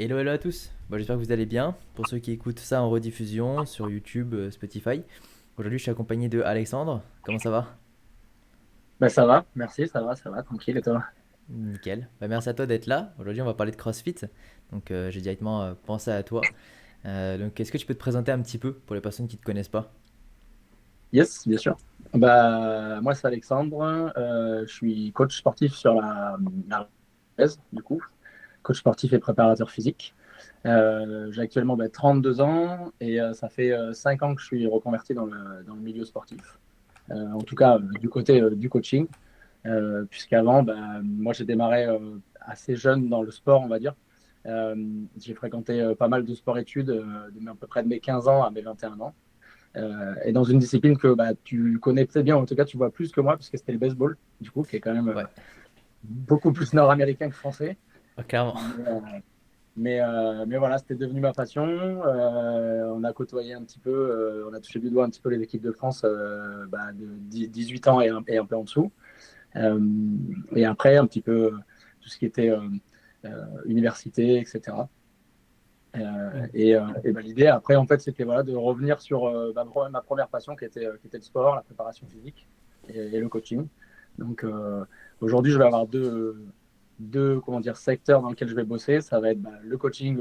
Hello, hello à tous. Bon, j'espère que vous allez bien. Pour ceux qui écoutent ça en rediffusion sur YouTube, Spotify, aujourd'hui je suis accompagné de Alexandre. Comment ça va? Bah ça va, merci, ça va, tranquille et toi? Nickel. Bah, merci à toi d'être là. Aujourd'hui on va parler de CrossFit. Donc j'ai directement pensé à toi. Donc est-ce que tu peux te présenter un petit peu pour les personnes qui ne te connaissent pas? Yes, bien sûr. Bah moi c'est Alexandre, je suis coach sportif sur la thèse, du coup, coach sportif et préparateur physique. J'ai actuellement 32 ans et ça fait 5 ans que je suis reconverti dans le milieu sportif. En tout cas du côté du coaching, puisqu'avant moi j'ai démarré assez jeune dans le sport, on va dire. Euh, j'ai fréquenté pas mal de sport-études à peu près de mes 15 ans à mes 21 ans. Et dans une discipline que tu connais très bien, en tout cas tu vois plus que moi, parce que c'était le baseball, du coup, qui est quand même Ouais, beaucoup plus nord-américain que français. ah, clairement. Mais voilà, c'était devenu ma passion. On a côtoyé un petit peu, on a touché du doigt un petit peu les équipes de France de 18 ans et un peu en dessous. Euh, et après, un petit peu tout ce qui était université, etc. L'idée après, en fait, c'était voilà, de revenir sur ma première passion qui était le sport, la préparation physique et le coaching. Donc aujourd'hui, je vais avoir deux comment dire, secteurs dans lesquels je vais bosser. Ça va être le coaching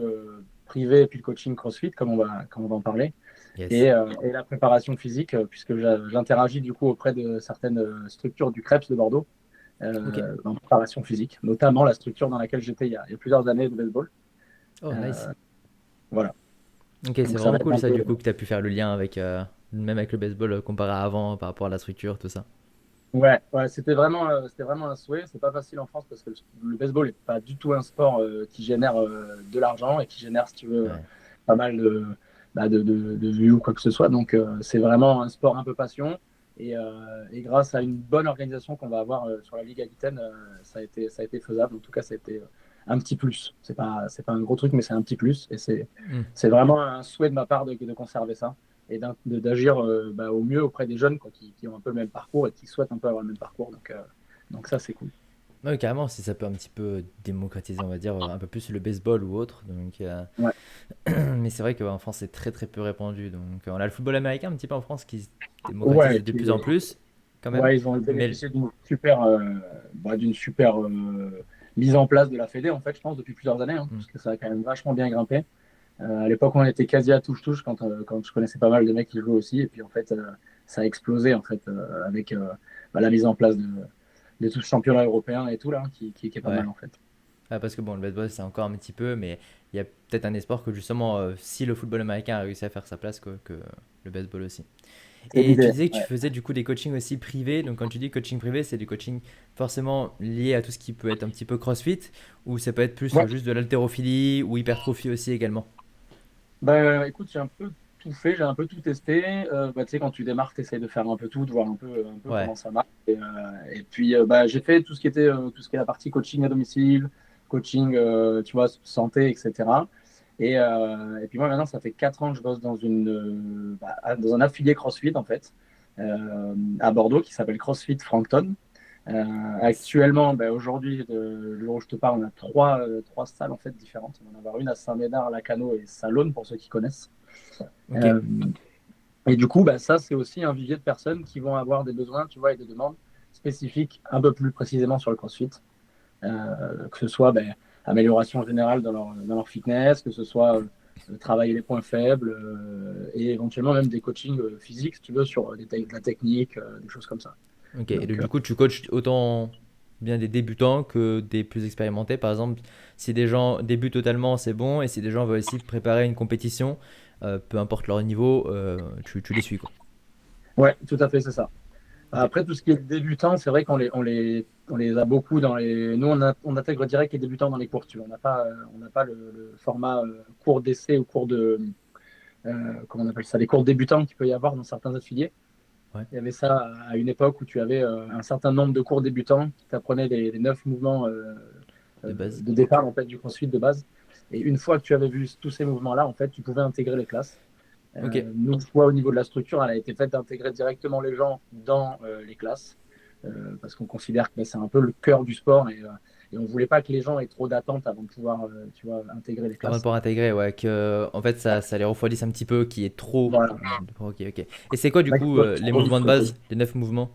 privé et puis le coaching CrossFit, comme on va en parler, Yes. et la préparation physique, puisque j'interagis du coup auprès de certaines structures du CREPS de Bordeaux Ok. en préparation physique, notamment la structure dans laquelle j'étais il y a plusieurs années de baseball. Oh, nice. Euh, voilà. Ok, c'est Donc ça va vraiment être cool un ça peu. du coup que tu as pu faire le lien avec, même avec le baseball comparé à avant par rapport à la structure, tout ça. Ouais, ouais, c'était vraiment un souhait. C'est pas facile en France parce que le baseball n'est pas du tout un sport qui génère de l'argent et qui génère, si tu veux, Ouais. pas mal de vues ou quoi que ce soit. Donc, c'est vraiment un sport un peu passion. Et grâce à une bonne organisation qu'on va avoir sur la Ligue Aquitaine, ça a été faisable. En tout cas, ça a été un petit plus. C'est pas un gros truc, mais c'est un petit plus. Et Hmm. c'est vraiment un souhait de ma part de conserver ça et d'agir au mieux auprès des jeunes quoi, qui ont un peu le même parcours et qui souhaitent un peu avoir le même parcours. Donc ça, c'est cool. Ouais, carrément, si ça peut un petit peu démocratiser, on va dire, un peu plus le baseball ou autre. Donc, Ouais, mais c'est vrai qu'en France, c'est très très peu répandu. Donc, on a le football américain un petit peu en France qui se ouais, démocratise et de puis, plus en plus, quand même. ouais, ils ont Mais bénéficié d'une super mise en place de la Fédé, en fait, je pense, depuis plusieurs années, hein, hmm, parce que ça a quand même vachement bien grimpé. À l'époque, on était quasi à touche-touche quand je connaissais pas mal de mecs qui jouaient aussi. Et puis, en fait, ça a explosé, en fait, avec la mise en place de tout ce championnat européen et tout, là, qui est pas ouais. mal, en fait. Ouais, parce que bon, le baseball, c'est encore un petit peu, mais il y a peut-être un espoir que justement, si le football américain a réussi à faire sa place, que le baseball aussi. C'est Et tu l'idée. disais que tu Ouais. faisais du coup des coachings aussi privés. Donc, quand tu dis coaching privé, c'est du coaching forcément lié à tout ce qui peut être un petit peu CrossFit, ou ça peut être plus Ouais. juste de l'haltérophilie ou hypertrophie aussi également. Écoute, j'ai un peu tout fait, j'ai un peu tout testé. Tu sais, quand tu démarres, tu essaies de faire un peu tout, de voir un peu Ouais, comment ça marche. Et puis, j'ai fait tout ce qui est la partie coaching à domicile, coaching, tu vois, santé, etc. Et puis moi, maintenant, ça fait 4 ans que je bosse dans un affilié CrossFit, en fait, à Bordeaux, qui s'appelle CrossFit Frankton. nice. Actuellement, aujourd'hui, le jour où je te parle, on a trois salles en fait différentes. On va en avoir une à Saint-Médard, Lacano et Salonne pour ceux qui connaissent. Ok, Euh, et du coup, ça, c'est aussi un vivier de personnes qui vont avoir des besoins, tu vois, et des demandes spécifiques un peu plus précisément sur le CrossFit. Que ce soit amélioration générale dans leur fitness, que ce soit travailler les points faibles et éventuellement même des coachings physiques, si tu veux, sur de la technique, des choses comme ça. ok. Et donc, Donc, du coup, tu coaches autant bien des débutants que des plus expérimentés. Par exemple, si des gens débutent totalement, c'est bon. Et si des gens veulent aussi préparer une compétition, peu importe leur niveau, tu les suis quoi. ouais, tout à fait, c'est ça. Ok. Après, tout ce qui est débutant, c'est vrai qu'on les a beaucoup dans les. Nous, on intègre direct les débutants dans les cours. Tu vois. On n'a pas le format cours d'essai ou cours de. Comment on appelle ça? Les cours débutants qu'il peut y avoir dans certains affiliés. Ouais. Il y avait ça à une époque où tu avais un certain nombre de cours débutants qui t'apprenaient les 9 mouvements De base. de départ en fait, du CrossFit de base. Et une fois que tu avais vu tous ces mouvements-là, en fait, tu pouvais intégrer les classes. Ok. Nous, soit au niveau de la structure, elle a été faite d'intégrer directement les gens dans les classes, parce qu'on considère que c'est un peu le cœur du sport Et on voulait pas que les gens aient trop d'attentes avant de pouvoir, tu vois, intégrer les Avant de classes. pouvoir intégrer, ouais, que en fait ça les refroidisse un petit peu, qui est trop. Voilà. Ok, ok. Et c'est quoi du Mec, coup les trop mouvements vite, de quoi. base, les 9 mouvements?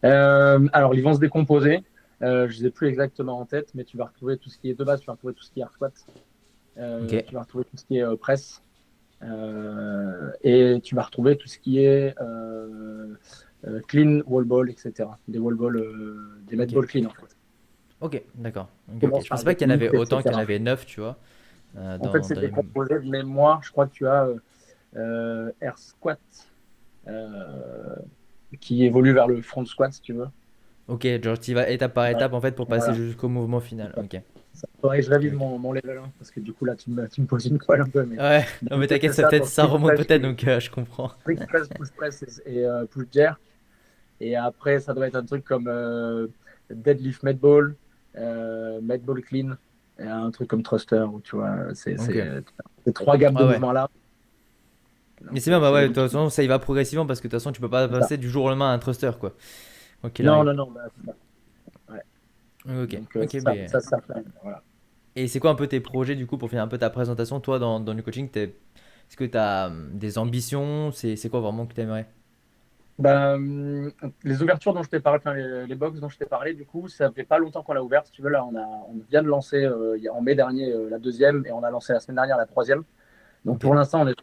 Alors, ils vont se décomposer. Je ne les ai plus exactement en tête, mais tu vas retrouver tout ce qui est de base, tu vas retrouver tout ce qui est air squat, Ok, tu vas retrouver tout ce qui est presse, et tu vas retrouver tout ce qui est clean wall ball, etc. Des wall ball, des med ok, ball clean en fait. ok, d'accord. Ok, ok. Commence Je par pensais pas qu'il y en avait deadlift, autant, qu'il y en etc. avait 9, tu vois, En fait, c'est dans les. décomposé de mémoire. Je crois que tu as air squat euh, qui évolue vers le front squat, si tu veux. Ok, genre tu y vas étape par Ouais, étape en fait pour passer voilà. jusqu'au mouvement final. Ok, Faudrait que je ok, révise ok. mon level 1 parce que du coup là tu me poses une colle un peu, mais Ouais, non donc, mais t'inquiète, c'est ça ça, peut-être donc ça strict remonte press peut-être donc je comprends. strict press, push press et push jerk. Et après ça doit être un truc comme deadlift med ball, med ball clean, et un truc comme thruster où tu vois Ok. c'est trois gammes de Ouais, ouais. mouvements là. Mais Donc c'est bien, bah c'est ouais, des de toute façon ça y va progressivement parce que de toute façon tu peux pas c'est ça. passer du jour au lendemain à un thruster quoi. Quoi qu'il Non arrive. non non, bah, c'est ça. Ouais. Ok, Donc ok, ben. ça sert quand même. Voilà. Et c'est quoi un peu tes projets du coup pour finir un peu ta présentation, toi dans le coaching, est-ce que tu as des ambitions? C'est quoi vraiment que tu aimerais? Ben, les ouvertures dont je t'ai parlé, enfin, les box dont je t'ai parlé, du coup, ça fait pas longtemps qu'on l'a ouvert. Si tu veux, là, on vient de lancer en mai dernier la deuxième et on a lancé la semaine dernière la troisième. Donc Ok, pour l'instant, on est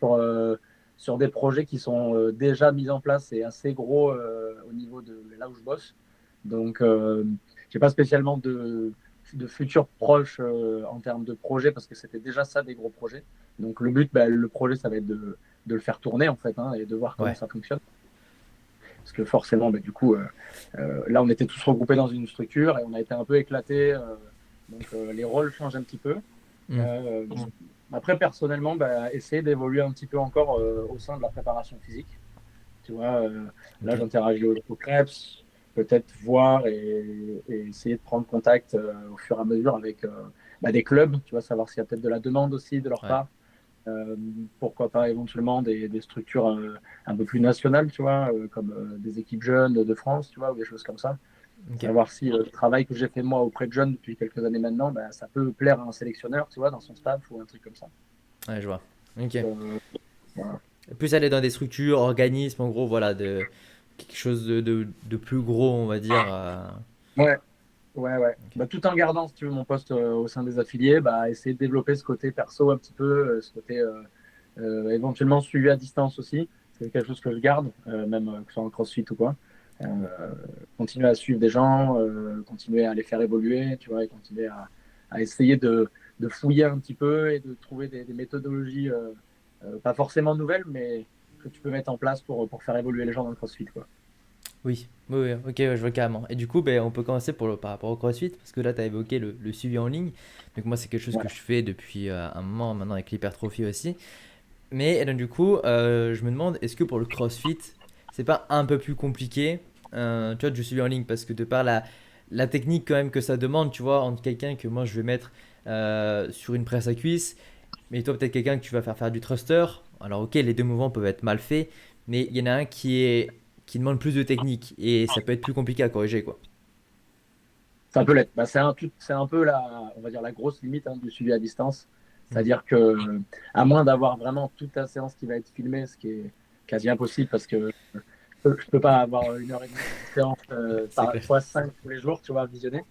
sur des projets qui sont déjà mis en place et assez gros au niveau de là où je bosse. Donc, j'ai pas spécialement de futurs proches en termes de projets parce que c'était déjà ça des gros projets. Donc le but, ben, le projet, ça va être de le faire tourner en fait hein, et de voir comment ouais, ça fonctionne. Parce que forcément, bah, du coup, là, on était tous regroupés dans une structure et on a été un peu éclatés. Donc, les rôles changent un petit peu. hmm, Euh, Après, personnellement, bah, essayer d'évoluer un petit peu encore au sein de la préparation physique. Tu vois, ok, là, j'interagis au CREPS, peut-être voir et essayer de prendre contact au fur et à mesure avec bah, des clubs, tu vois, savoir s'il y a peut-être de la demande aussi de leur ouais, part. Euh, Pourquoi pas éventuellement des structures un peu plus nationales, tu vois, comme des équipes jeunes de France, tu vois, ou des choses comme ça. ok, Savoir si le travail que j'ai fait moi auprès de jeunes depuis quelques années maintenant, bah, ça peut plaire à un sélectionneur, tu vois, dans son staff ou un truc comme ça. ouais, je vois. Ok. Voilà. Plus aller dans des structures, organismes, en gros, voilà, de quelque chose de plus gros, on va dire. Ouais, ouais, ouais. Ok, Bah, tout en gardant, si tu veux, mon poste au sein des affiliés, bah, essayer de développer ce côté perso un petit peu, ce côté éventuellement suivi à distance aussi. C'est quelque chose que je garde, même que ce soit en crossfit ou quoi. ouais, Continuer à suivre des gens, continuer à les faire évoluer, tu vois, et continuer à essayer de fouiller un petit peu et de trouver des méthodologies, pas forcément nouvelles, mais que tu peux mettre en place pour faire évoluer les gens dans le crossfit, quoi. oui, oui, oui, ok, ouais, je vois carrément. Et du coup, ben, on peut commencer par rapport au CrossFit, parce que là, tu as évoqué le suivi en ligne. Donc moi, c'est quelque chose Ouais. que je fais depuis un moment maintenant avec l'hypertrophie aussi. Mais et donc, du coup, je me demande, est-ce que pour le CrossFit, c'est pas un peu plus compliqué, tu vois, du suivi en ligne, parce que de par la technique quand même que ça demande, tu vois, entre quelqu'un que moi je vais mettre sur une presse à cuisse, mais toi peut-être quelqu'un que tu vas faire du thruster. Alors ok, les deux mouvements peuvent être mal faits, mais il y en a un qui demande plus de technique et ça peut être plus compliqué à corriger quoi. Ça peut l'être. Bah, c'est un peu on va dire la grosse limite hein, du suivi à distance. Hmm. C'est-à-dire que, à moins d'avoir vraiment toute la séance qui va être filmée, ce qui est quasi impossible parce que je peux pas avoir une heure et demie de séance C'est par clair. fois 5 tous les jours, tu vois, à visionner.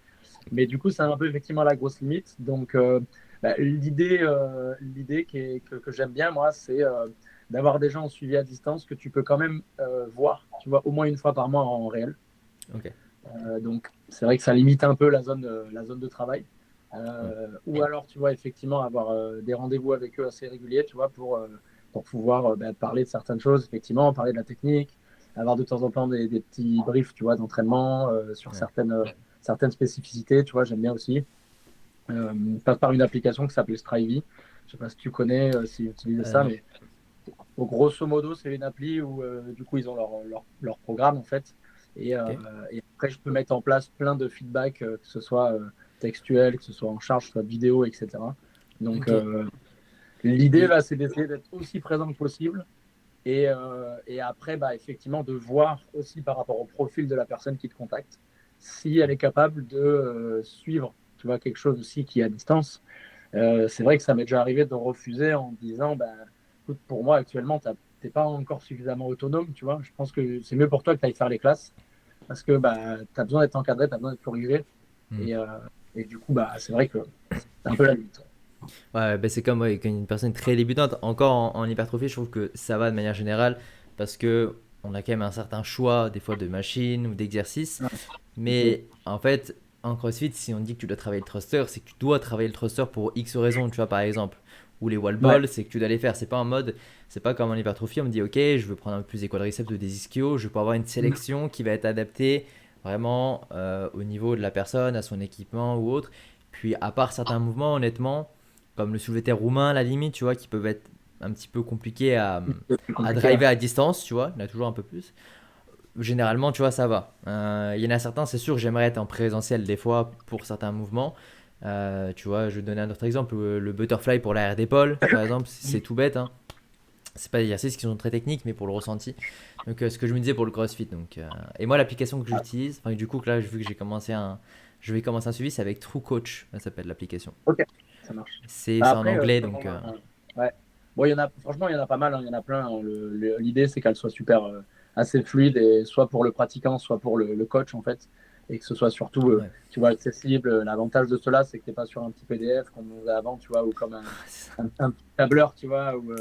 Mais du coup, c'est un peu effectivement la grosse limite. Donc, bah, l'idée que j'aime bien, moi, c'est d'avoir des gens en suivi à distance que tu peux quand même voir, tu vois, au moins une fois par mois en réel. Ok. Donc, c'est vrai que ça limite un peu la zone de travail. Ouais. Ou alors, tu vois, effectivement, avoir des rendez-vous avec eux assez réguliers, tu vois, pour pouvoir bah, parler de certaines choses, effectivement, parler de la technique, avoir de temps en temps des petits briefs, tu vois, d'entraînement sur Ouais. certaines spécificités, tu vois, j'aime bien aussi. Passe par une application qui s'appelle Strivey. Je sais pas si tu connais, s'ils utilisent ça, Non. mais grosso modo, c'est une appli où du coup ils ont leur programme en fait. Ok. Et après, je peux mettre en place plein de feedback, que ce soit textuel, que ce soit en charge, que ce soit vidéo, etc. Donc Ok. l'idée Et là, c'est d'essayer d'être aussi présent que possible. Et après, bah, effectivement, de voir aussi par rapport au profil de la personne qui te contacte, si elle est capable de suivre, tu vois, quelque chose aussi qui est à distance. C'est vrai que ça m'est déjà arrivé de refuser en disant, bah, écoute, pour moi actuellement, tu n'es pas encore suffisamment autonome, tu vois. Je pense que c'est mieux pour toi que tu ailles faire les classes parce que bah, tu as besoin d'être encadré, tu as besoin d'être corrigé. Hmm. Et, euh, et du coup, bah, c'est vrai que c'est un peu la limite. Ouais, bah c'est comme ouais, une personne très débutante. Encore en hypertrophie, je trouve que ça va de manière générale parce que on a quand même un certain choix des fois de machines ou d'exercices. Ouais, ok. Mais en fait, en CrossFit, si on dit que tu dois travailler le thruster, c'est que tu dois travailler le thruster pour X raisons, tu vois, par exemple. Ou les wall Ouais. balls, c'est que tu dois les faire. C'est pas en mode, c'est pas comme en hypertrophie, on me dit, ok, je veux prendre un peu plus des quadriceps ou des ischios, je peux avoir une sélection qui va être adaptée vraiment au niveau de la personne, à son équipement ou autre. Puis à part certains mouvements, honnêtement, comme le soulevé de terre roumain, à la limite, tu vois, qui peuvent être un petit peu compliqués C'est plus à compliqué. Ouais. driver à distance, tu vois, il y en a toujours un peu plus. Généralement, tu vois, ça va. Il y en a certains, c'est sûr, j'aimerais être en présentiel des fois pour certains mouvements. Tu vois, je vais te donner un autre exemple, le butterfly pour l'arrière d'épaule, par exemple, c'est tout bête, hein. C'est pas des exercices qui sont très techniques, mais pour le ressenti. Donc, ce que je me disais pour le CrossFit. Donc, et moi, l'application que Ah, j'utilise, enfin, du coup, que là, vu que je vais commencer un suivi, c'est avec True Coach, ça s'appelle l'application. ok, ça marche. C'est Bah, c'est en après, anglais, selon, donc ouais. Bon, franchement, il y en a pas mal, hein, il y en a plein, hein. L'idée, c'est qu'elle soit super assez fluide, et soit pour le pratiquant, soit pour le coach, en fait, et que ce soit surtout, ouais. tu vois, accessible. L'avantage de cela, c'est que tu n'es pas sur un petit PDF comme on faisait avant, tu vois, ou comme un petit tableur, tu vois, où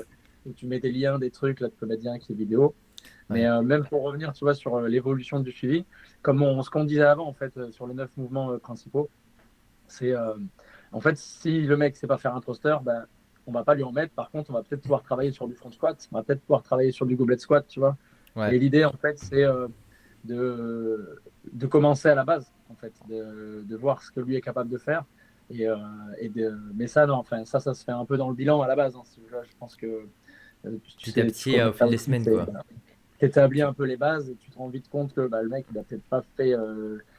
tu mets des liens, des trucs, là, tu peux mettre direct les vidéos. Mais Ouais. même pour revenir, tu vois, sur l'évolution du suivi, comme ce qu'on disait avant, en fait, sur les 9 mouvements principaux, c'est en fait, si le mec sait pas faire un thruster, ben, on va pas lui en mettre. Par contre, on va peut-être pouvoir travailler sur du front squat, on va peut-être pouvoir travailler sur du goblet squat, tu vois. Ouais. Et l'idée, en fait, c'est de commencer à la base, en fait, de voir ce que lui est capable de faire. Mais ça, non, enfin, ça se fait un peu dans le bilan à la base, hein. Je pense que tu Petit à sais, tu petit, connais au ça fil des aussi, semaines, c'est quoi. tu établis un peu les bases et tu te rends vite compte que bah, le mec, il n'a peut-être pas fait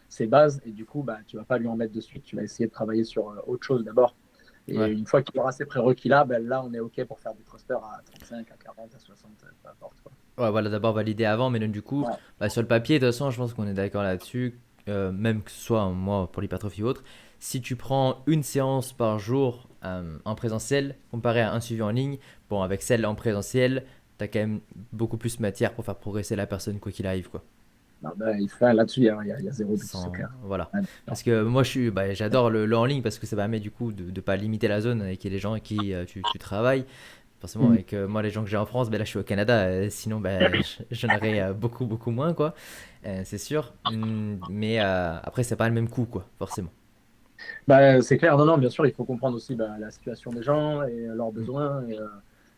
ses bases et du coup, bah, tu vas pas lui en mettre de suite. Tu vas essayer de travailler sur autre chose d'abord. Et Ouais. une fois qu'il aura ces prérequis là, ben, là, on est OK pour faire du thruster à 35, à 40, à 60, peu importe, quoi. Ouais, voilà, d'abord valider avant, mais donc, du coup, Ouais. bah, sur le papier, de toute façon, je pense qu'on est d'accord là-dessus, même que ce soit moi pour l'hypertrophie ou autre, si tu prends une séance par jour en présentiel, comparé à un suivi en ligne, bon, avec celle en présentiel, tu as quand même beaucoup plus matière pour faire progresser la personne, quoi qu'il arrive, quoi. Non, ben, là-dessus, il y a zéro doute, c'est Sans, clair. voilà. Ouais, non. Parce que moi, bah, j'adore le en ligne parce que ça permet du coup de ne pas limiter la zone avec les gens avec qui tu travailles. Forcément, Mm. avec moi, les gens que j'ai en France, ben là, je suis au Canada. Sinon, ben, j'en aurais beaucoup, beaucoup moins, quoi. C'est sûr. Mais après, c'est pas le même coût, quoi, forcément. Bah, c'est clair, non, non, bien sûr, il faut comprendre aussi bah, la situation des gens et leurs Mm. besoins.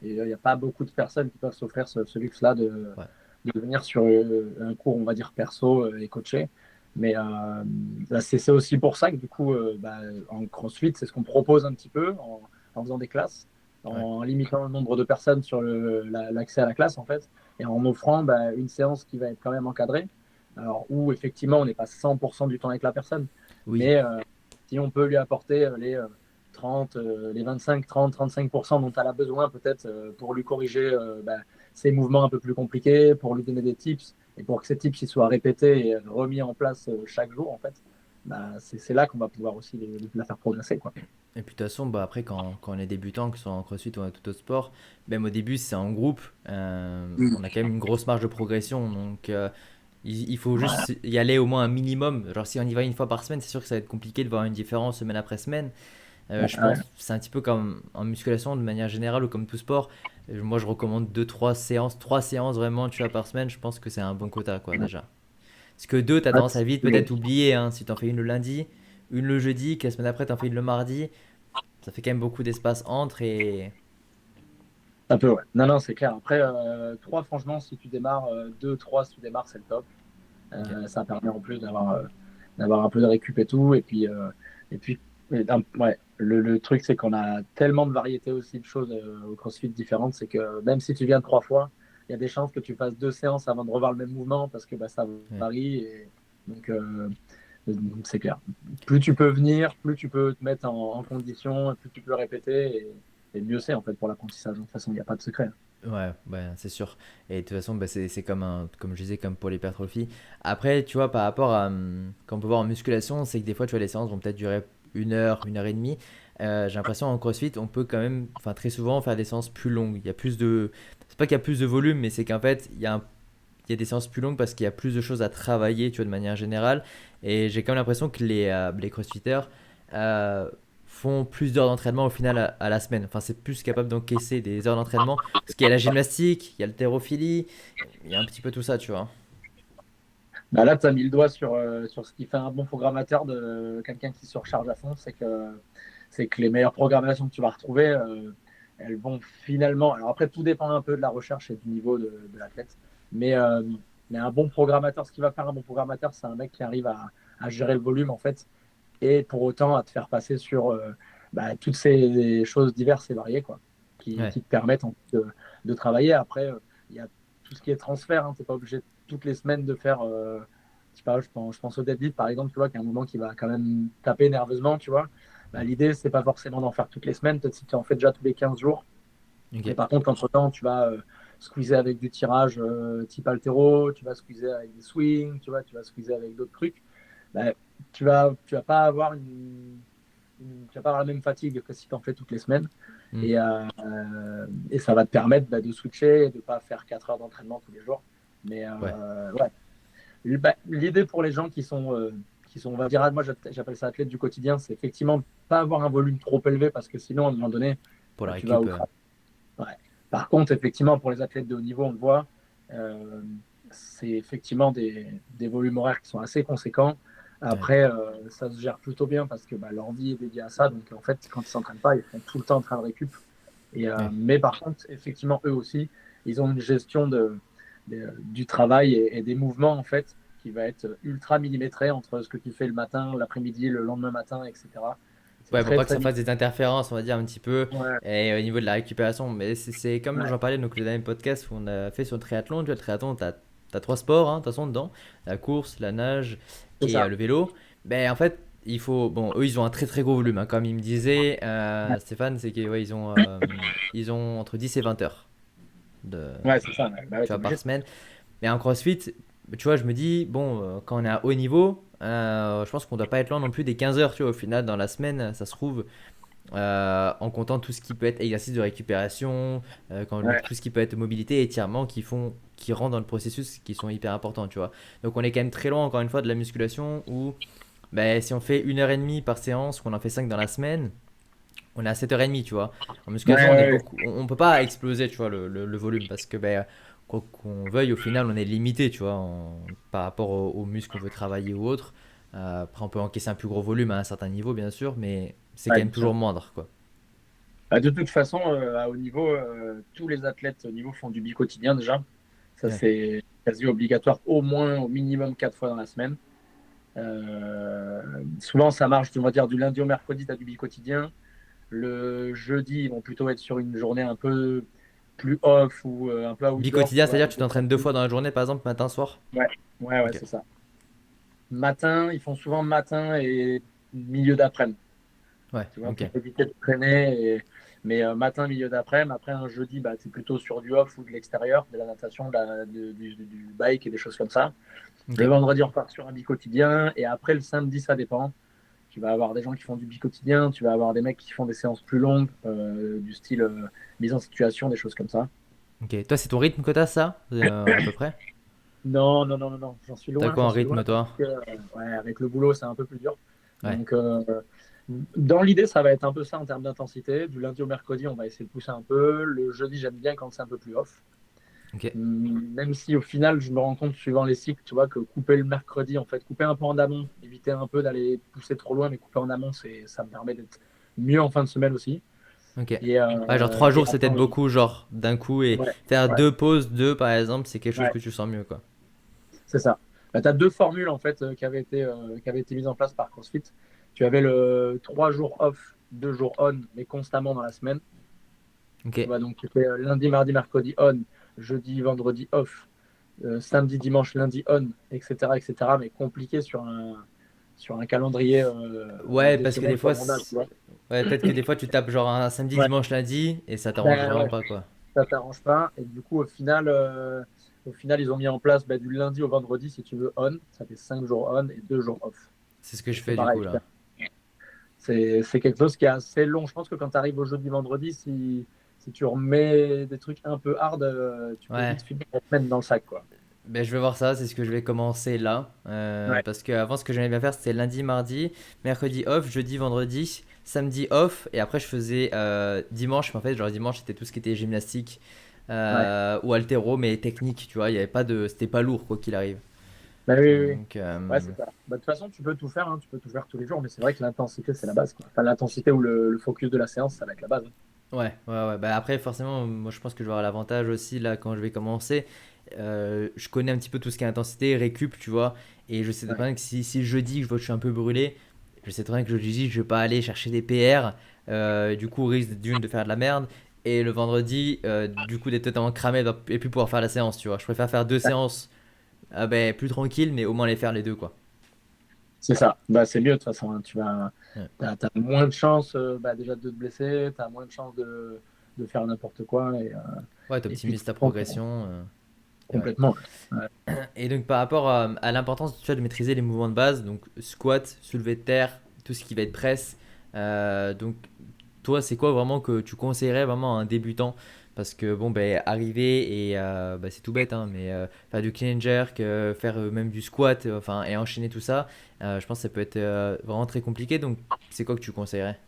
Et il n'y a pas beaucoup de personnes qui peuvent s'offrir ce luxe-là Ouais. de venir sur un cours, on va dire, perso et coaché. Mais là, c'est aussi pour ça que du coup, bah, en CrossFit, c'est ce qu'on propose un petit peu en faisant des classes, Ouais. en limitant le nombre de personnes sur l'accès à la classe, en fait, et en offrant bah, une séance qui va être quand même encadrée. Alors, où effectivement, on n'est pas 100% du temps avec la personne, Oui. mais si on peut lui apporter les 30, les 25, 30, 35% dont elle a besoin peut-être pour lui corriger bah, ses mouvements un peu plus compliqués, pour lui donner des tips et pour que ces tips ils soient répétés et remis en place chaque jour, en fait, bah, c'est là qu'on va pouvoir aussi la faire progresser, quoi. Et puis, de toute façon, bah, après, quand on est débutant, que ce soit en CrossFit ou en tout autre sport, même au début, c'est en groupe. On a quand même une grosse marge de progression. Donc, il faut juste y aller au moins un minimum. Genre, si on y va une fois par semaine, c'est sûr que ça va être compliqué de voir une différence semaine après semaine. Ouais, Je ouais. pense que c'est un petit peu comme en musculation de manière générale ou comme tout sport. Moi, je recommande 2 3 séances, 3 séances vraiment, tu vois, par semaine. Je pense que c'est un bon quota, quoi, déjà. Parce que deux, t'as Ouais, tendance à vite peut-être oublier, hein. Si t'en fais une le lundi, une le jeudi, que la semaine après t'en fais une le mardi, ça fait quand même beaucoup d'espace entre et. un peu, ouais. Non, non, c'est clair. Après, 3, franchement, si tu démarres, 2, 3, si tu démarres, c'est le top. Ok. Ça permet en plus d'avoir un peu de récup et tout. Et puis ouais, le truc, c'est qu'on a tellement de variétés aussi de choses au CrossFit différentes. C'est que même si tu viens 3 fois, il y a des chances que tu fasses 2 séances avant de revoir le même mouvement parce que bah, ça Ouais. varie. Et donc, c'est clair. Plus tu peux venir, plus tu peux te mettre en condition, plus tu peux répéter. Et mieux c'est en fait pour l'apprentissage. De toute façon, il n'y a pas de secret. Ouais, c'est sûr. Et de toute façon, bah, c'est comme je disais, comme pour l'hypertrophie. Après, tu vois, par rapport à, quand on peut voir en musculation, c'est que des fois, tu vois, les séances vont peut-être durer une heure et demie. J'ai l'impression en CrossFit, on peut quand même, enfin, très souvent, faire des séances plus longues. Il y a plus de, c'est pas qu'il y a plus de volume, mais c'est qu'en fait, il y a des séances plus longues parce qu'il y a plus de choses à travailler, tu vois, de manière générale. Et j'ai quand même l'impression que les crossfitters euh, font plus d'heures d'entraînement au final à la semaine. Enfin, c'est plus capable d'encaisser des heures d'entraînement. Parce qu'il y a la gymnastique, il y a l'haltérophilie, il y a un petit peu tout ça, tu vois. Bah là, tu as mis le doigt sur ce qui fait un bon programmateur de quelqu'un qui se recharge à fond, c'est que les meilleures programmations que tu vas retrouver, elles vont finalement. Alors après, tout dépend un peu de la recherche et du niveau de l'athlète. Mais, euh, mais un bon programmateur, ce qui va faire un bon programmateur, c'est un mec qui arrive à gérer le volume, en fait, et pour autant à te faire passer sur bah, toutes ces choses diverses et variées, quoi, Ouais, qui te permettent en fait, de travailler. Après, il y a tout ce qui est transfert. Hein, tu n'es pas obligé toutes les semaines de faire. Je sais pas, je pense au deadlift, par exemple, tu vois, qui est un moment qui va quand même taper nerveusement, tu vois. Bah, l'idée, c'est pas forcément d'en faire toutes les semaines, peut-être si tu en fais déjà tous les 15 jours. ok. Mais par contre, entre-temps, tu vas squeezer avec du tirage type altéro, tu vas squeezer avec des swings, tu vois, tu vas squeezer avec d'autres trucs. Bah, tu vas pas avoir tu vas pas avoir la même fatigue que si tu en fais toutes les semaines. Hmm. Et ça va te permettre bah, de switcher et de ne pas faire 4 heures d'entraînement tous les jours. Mais Ouais, ouais, bah, l'idée pour les gens qui sont, on va dire, moi j'appelle ça athlète du quotidien, c'est effectivement pas avoir un volume trop élevé parce que sinon, à un moment donné, pour la bah, tu vas récup. au crash. Ouais. Par contre, effectivement, pour les athlètes de haut niveau, on le voit, euh, c'est effectivement des volumes horaires qui sont assez conséquents. Ouais, Après, ça se gère plutôt bien parce que bah, leur vie est dédiée à ça. Donc, en fait, quand ils ne s'entraînent pas, ils sont tout le temps en train de récup. ouais. Mais par contre, effectivement, eux aussi, ils ont une gestion du travail et des mouvements, en fait, qui va être ultra millimétrée entre ce que tu fais le matin, l'après-midi, le lendemain matin, etc. C'est Ouais, pour très, pas que très ça fasse millimétré. des interférences, on va dire un petit peu, Ouais, et au niveau de la récupération. Mais c'est comme ouais, j'en parlais donc le dernier podcast où on a fait sur le triathlon. Tu vois, le triathlon, t'as trois sports, hein, de toute façon, dedans: la course, la nage c'est et ça. le vélo. Ben, en fait, il faut. Bon, eux, ils ont un très très gros volume, hein, comme il me disait, Ouais, Stéphane, c'est qu'ils ouais, ils ont entre 10 et 20 heures de, ouais, c'est ça. Ouais. Bah ouais, tu t'es vois, par obligé. semaine. Mais en CrossFit, tu vois, je me dis, bon, quand on est à haut niveau, je pense qu'on doit pas être loin non plus des 15 heures, tu vois, au final, dans la semaine, ça se trouve, en comptant tout ce qui peut être exercice de récupération, Ouais. tout ce qui peut être mobilité, étirement, qui rentrent dans le processus, qui sont hyper importants, tu vois. Donc on est quand même très loin, encore une fois, de la musculation où, ben, si on fait une heure et demie par séance, qu'on en fait 5 dans la semaine, on est à 7h30, tu vois. En Ouais, musculation, ouais, ouais. on peut pas exploser, tu vois, le volume parce que, ben, quoi qu'on veuille, au final, on est limité, tu vois, par rapport aux muscles qu'on veut travailler ou autre. Après, on peut encaisser un plus gros volume à un certain niveau, bien sûr, mais c'est quand Ouais, même bien sûr. toujours moindre, quoi. Bah, de toute façon, à haut niveau, tous les athlètes au niveau font du bi-quotidien déjà. Ça, Ouais. c'est quasi obligatoire, au moins, au minimum 4 fois dans la semaine. Souvent, ça marche, on va dire, du lundi au mercredi, tu as du bi-quotidien. Le jeudi, ils vont plutôt être sur une journée un peu plus off ou un peu outdoor, tu Bi-quotidien, vois, c'est-à-dire que avec tu des t'entraînes deux sorties. fois dans la journée, par exemple, matin, soir. Ouais, ouais, ouais, Ok. c'est ça. Matin, ils font souvent matin et milieu d'après-midi. Ouais, Tu vois, ok. pour éviter de traîner. Mais matin, milieu d'après-midi, après un jeudi, bah, c'est plutôt sur du off ou de l'extérieur, de la natation, du bike et des choses comme ça. Le Ok. vendredi, on part sur un bi-quotidien. Et après, le samedi, ça dépend. Tu vas avoir des gens qui font du bi-quotidien, tu vas avoir des mecs qui font des séances plus longues, du style mise en situation, des choses comme ça. Ok. Toi, c'est ton rythme que t'as, ça, à peu près? Non, non, non, non, non. J'en suis T'as loin, quoi j'en en suis loin rythme, parce toi? que ouais, avec le boulot, c'est un peu plus dur. Ouais. Donc, dans l'idée, ça va être un peu ça en termes d'intensité. Du lundi au mercredi, on va essayer de pousser un peu. Le jeudi, j'aime bien quand c'est un peu plus off. Ok. Même si au final, je me rends compte, suivant les cycles, tu vois, que couper le mercredi, en fait, couper un peu en amont, éviter un peu d'aller pousser trop loin, mais couper en amont, ça me permet d'être mieux en fin de semaine aussi. Ok. Et, Ouais, genre 3 jours, c'est après, peut-être beaucoup, genre d'un coup, et ouais, faire ouais, deux pauses, deux par exemple, c'est quelque chose ouais, que tu sens mieux, quoi. c'est ça. Bah, tu as deux formules, en fait, qui avaient été mises en place par CrossFit. Tu avais le 3 jours off, 2 jours on, mais constamment dans la semaine. Ok. Tu vois, donc tu fais lundi, mardi, mercredi on, jeudi, vendredi off, samedi, dimanche, lundi on, etc., etc., mais compliqué sur un calendrier Ouais, parce que des décennal fois, comme on a, tu vois. ouais, peut-être que des fois tu tapes genre un samedi, Ouais. dimanche, lundi, et ça t'arrange Ben vraiment ouais. pas, quoi. ça t'arrange pas. Et du coup, au final, ils ont mis en place du lundi au vendredi, si tu veux, on. Ça fait 5 jours on et 2 jours off. C'est ce que Et je c'est fais du pareil. coup là. C'est quelque chose qui est assez long. Je pense que quand tu arrives au jeudi vendredi, si tu remets des trucs un peu hard, tu peux Ouais. vite finir la semaine dans le sac, quoi. Ben, je vais voir ça, c'est ce que je vais commencer là. Ouais, Parce qu'avant, ce que j'aimais bien faire, c'était lundi, mardi, mercredi off, jeudi, vendredi, samedi off. Et après, je faisais dimanche. Mais en fait, genre dimanche, c'était tout ce qui était gymnastique ouais. ou haltéro, mais technique, tu vois. Il y avait pas de, c'était pas lourd, quoi qu'il arrive. Bah oui, oui, oui. Donc, Ouais, c'est ça. De toute façon, tu peux tout faire, hein, tu peux tout faire tous les jours, mais c'est vrai que l'intensité, c'est la base, quoi. Enfin, l'intensité ou le focus de la séance, ça va être la base. ouais. Bah, après, forcément, moi, je pense que je vais avoir l'avantage aussi là quand je vais commencer. Je connais un petit peu tout ce qui est intensité, récup, tu vois. Et je sais très Ouais, bien que si jeudi, je vois que je suis un peu brûlé, je sais très bien que le jeudi, je vais pas aller chercher des PR. Du coup, risque d'une de faire de la merde. Et le vendredi, du coup, d'être totalement cramé et puis pouvoir faire la séance, tu vois. Je préfère faire deux ouais. séances ben, plus tranquille, mais au moins les faire les deux, quoi. C'est ça. Bah, c'est mieux, de toute façon, hein. Ouais, T'as moins de chances déjà de te blesser, t'as moins de chances de faire n'importe quoi, ouais, et puis t'optimises ta bon, progression. Et ouais. complètement. Ouais. Et donc par rapport à l'importance tu vois, de maîtriser les mouvements de base, donc squat, soulevé de terre, tout ce qui va être presse. Donc toi, c'est quoi vraiment que tu conseillerais vraiment à un débutant? Parce que bon, ben, arriver et bah, c'est tout bête, hein, mais faire du clean and jerk, faire même du squat, enfin, et enchaîner tout ça, je pense que ça peut être vraiment très compliqué. Donc c'est quoi que tu conseillerais?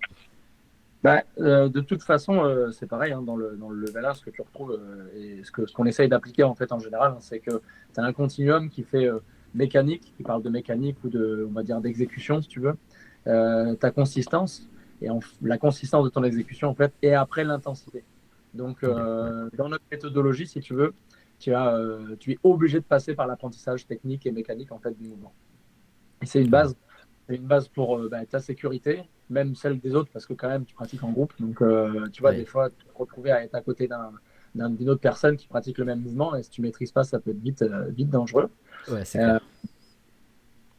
De toute façon, c'est pareil, hein, dans le level 1, ce que tu retrouves et ce qu'on essaye d'appliquer en fait en général, hein, c'est que tu as un continuum qui fait mécanique, qui parle de mécanique ou on va dire d'exécution si tu veux, ta consistance la consistance de ton exécution en fait, et après l'intensité. Donc Ok, ouais. dans notre méthodologie, si tu veux, tu es obligé de passer par l'apprentissage technique et mécanique en fait du mouvement. Et Carrément. c'est une base pour ta sécurité, même celle des autres, parce que quand même, tu pratiques en groupe. Donc, tu vois, des Ouais, fois, te retrouver à être à côté d'une autre personne qui pratique le même mouvement, et si tu maîtrises pas, ça peut être vite dangereux. ouais, c'est Euh, clair.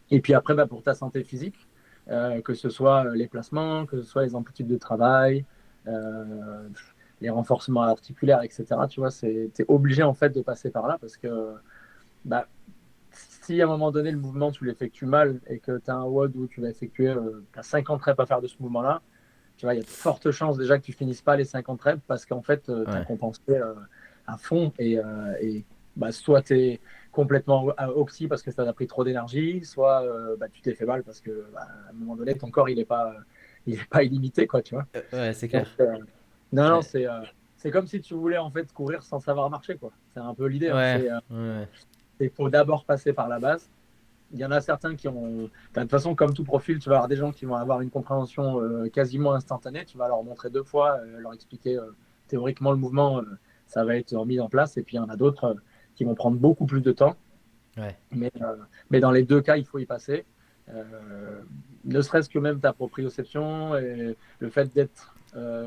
et puis après, pour ta santé physique, que ce soit les placements, que ce soit les amplitudes de travail, euh, les renforcements articulaires, etc., tu vois, tu es obligé en fait de passer par là parce que bah, si à un moment donné le mouvement tu l'effectues mal et que tu as un WOD où tu vas effectuer 50 reps à faire de ce mouvement-là, tu vois, il y a de fortes chances déjà que tu finisses pas les 50 reps parce qu'en fait, tu as Ouais. compensé à fond et soit tu es complètement oxy parce que ça t'a pris trop d'énergie, soit tu t'es fait mal parce que à un moment donné, ton corps, il est pas illimité, quoi, tu vois. Ouais, c'est Donc, clair. non, non, Ouais, c'est comme si tu voulais en fait courir sans savoir marcher, quoi. C'est un peu l'idée, hein. ouais, ouais. Il faut d'abord passer par la base. Il y en a certains qui ont. De toute façon, comme tout profil, tu vas avoir des gens qui vont avoir une compréhension quasiment instantanée. Tu vas leur montrer deux fois, leur expliquer théoriquement le mouvement, ça va être mis en place. Et puis il y en a d'autres qui vont prendre beaucoup plus de temps. Ouais. Mais dans les deux cas, il faut y passer. Euh, Ne serait-ce que même ta proprioception et le fait d'être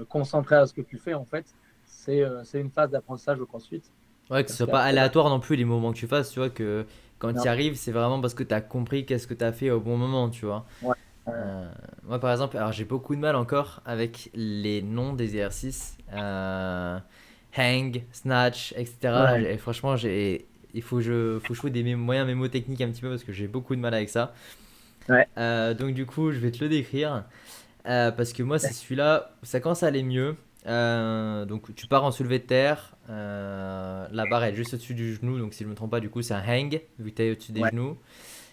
concentré à ce que tu fais, en fait, c'est une phase d'apprentissage au CrossFit. Ouais, que ce Parce soit pas qu'après, aléatoire non plus les moments que tu fasses, tu vois, que quand tu y non, arrives, c'est vraiment parce que tu as compris qu'est-ce que tu as fait au bon moment, tu vois. ouais, Moi, par exemple, alors j'ai beaucoup de mal encore avec les noms des exercices, hang, snatch, etc. ouais, Franchement, il faut que je trouve des moyens mémotechniques un petit peu parce que j'ai beaucoup de mal avec ça. ouais, Donc du coup, je vais te le décrire. Parce que moi, c'est celui-là, ça commence à aller mieux. Donc, tu pars en soulevé de terre. La barre est juste au-dessus du genou. Donc, si je ne me trompe pas, du coup, c'est un hang, vu que tu es au-dessus des ouais, genoux.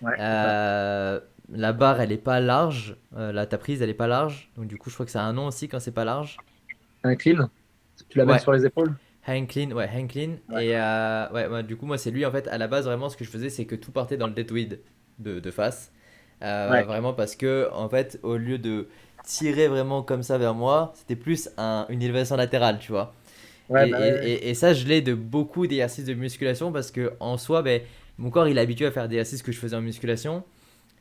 ouais, c'est ça. Euh, la barre, elle est pas large. Ta prise, elle est pas large. Donc, du coup, je crois que ça a un nom aussi quand c'est pas large. Un clean, tu l'amènes Ouais, sur les épaules. hang clean. Ouais, hang clean. Ouais, Et ouais, du coup, moi, c'est lui. En fait, à la base, vraiment, ce que je faisais, c'est que tout partait dans le deadlift de face. ouais, Vraiment parce que, en fait, au lieu de tirer vraiment comme ça vers moi, c'était plus une élévation latérale, tu vois. Et, ouais, ouais, ouais. et ça, je l'ai de beaucoup d'exercices de musculation parce que, en soi, ben, mon corps, il est habitué à faire des exercices que je faisais en musculation.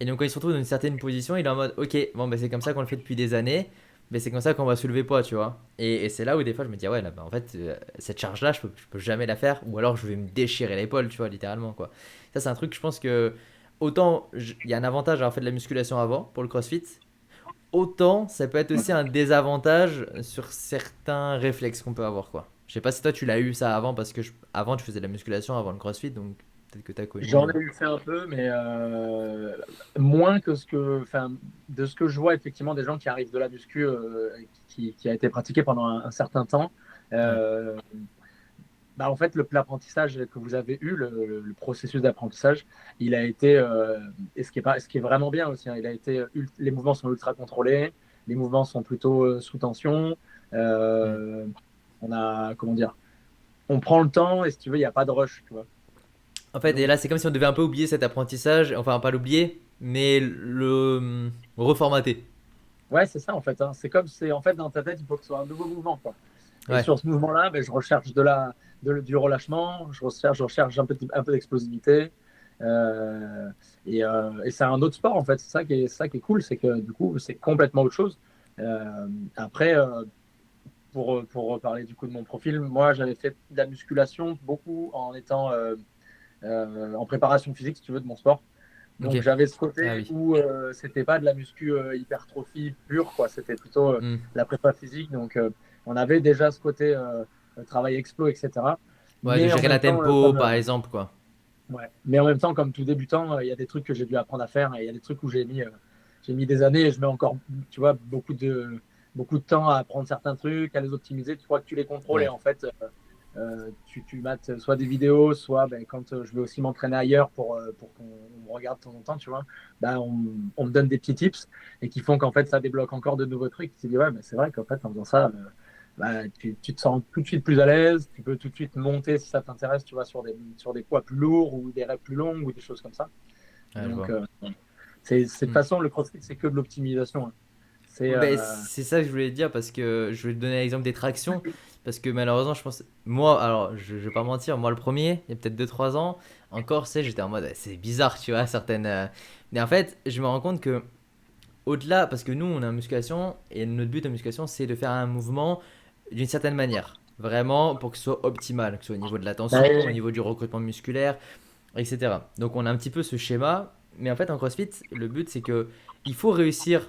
Et donc, quand il se retrouve dans une certaine position, il est en mode, ok, bon, ben, c'est comme ça qu'on le fait depuis des années, mais c'est comme ça qu'on va soulever poids, tu vois. Et c'est là où des fois, je me dis, ah ouais, là, ben, en fait, cette charge-là, je peux jamais la faire, ou alors je vais me déchirer l'épaule, tu vois, littéralement, quoi. Ça, c'est un truc, je pense que, autant il y a un avantage à avoir fait de la musculation avant pour le CrossFit, autant ça peut être aussi un désavantage sur certains réflexes qu'on peut avoir, quoi. Je sais pas si toi tu l'as eu ça avant parce que avant tu faisais de la musculation avant le CrossFit, donc peut-être que tu as connu. J'en ai eu fait un peu, mais moins que enfin, de ce que je vois effectivement des gens qui arrivent de la muscu qui a été pratiqué pendant un certain temps. Ouais. Euh, Bah, en fait, l'apprentissage que vous avez eu, le processus d'apprentissage, il a été, et ce qui est vraiment bien aussi, hein, il a été, les mouvements sont ultra contrôlés, les mouvements sont plutôt sous tension. Mm. euh, on a, comment dire, on prend le temps et si tu veux, il n'y a pas de rush, tu vois. En fait, et là Donc, c'est comme si on devait un peu oublier cet apprentissage, enfin pas l'oublier, mais le reformater. ouais, c'est ça en fait, hein. C'est comme, c'est en fait dans ta tête, il faut que ce soit un nouveau mouvement, quoi. Et Ouais, sur ce mouvement-là, ben, je recherche du relâchement, je recherche un peu d'explosivité. Euh, et c'est un autre sport, en fait. C'est ça qui est cool, c'est que du coup, c'est complètement autre chose. Après, pour parler du coup de mon profil, moi, j'avais fait de la musculation beaucoup en étant en préparation physique, si tu veux, de mon sport. ok. Donc, j'avais ce Ah côté oui. où c'était pas de la muscu hypertrophie pure, quoi. C'était plutôt Mm. la prépa physique. Donc, on avait déjà ce côté travail explo, etc. Ouais, de Mais en gérer la même temps, tempo par exemple, quoi. ouais. Mais en même temps, comme tout débutant, il y a des trucs que j'ai dû apprendre à faire et il y a des trucs où j'ai mis des années et je mets encore, tu vois, beaucoup de temps à apprendre certains trucs, à les optimiser. Tu crois que tu les contrôles et Ouais. en fait, tu mates soit des vidéos, soit ben, quand je vais aussi m'entraîner ailleurs pour qu'on me regarde de temps en temps, tu vois, ben, on me donne des petits tips et qui font qu'en fait, ça débloque encore de nouveaux trucs. Tu te dis, ouais, mais c'est vrai qu'en fait, en faisant ça, bah, tu te sens tout de suite plus à l'aise, tu peux tout de suite monter si ça t'intéresse, tu vois, sur des poids plus lourds ou des reps plus longues ou des choses comme ça. Ouais, je Donc, vois. c'est de toute Mm. façon, le CrossFit, c'est que de l'optimisation, hein. C'est, Ouais, ben, c'est ça que je voulais te dire parce que je vais te donner l'exemple des tractions. Parce que malheureusement, je pense. Moi, alors, je vais pas mentir, moi le premier, il y a peut-être 2 3 ans, encore, c'est, j'étais en mode, c'est bizarre, tu vois, certaines. Mais en fait, je me rends compte que, au-delà, parce que nous, on est en musculation, et notre but en musculation, c'est de faire un mouvement d'une certaine manière. Vraiment, pour que ce soit optimal, que ce soit au niveau de la tension, au ouais, niveau du recrutement musculaire, etc. Donc, on a un petit peu ce schéma. Mais en fait, en CrossFit, le but, c'est que il faut réussir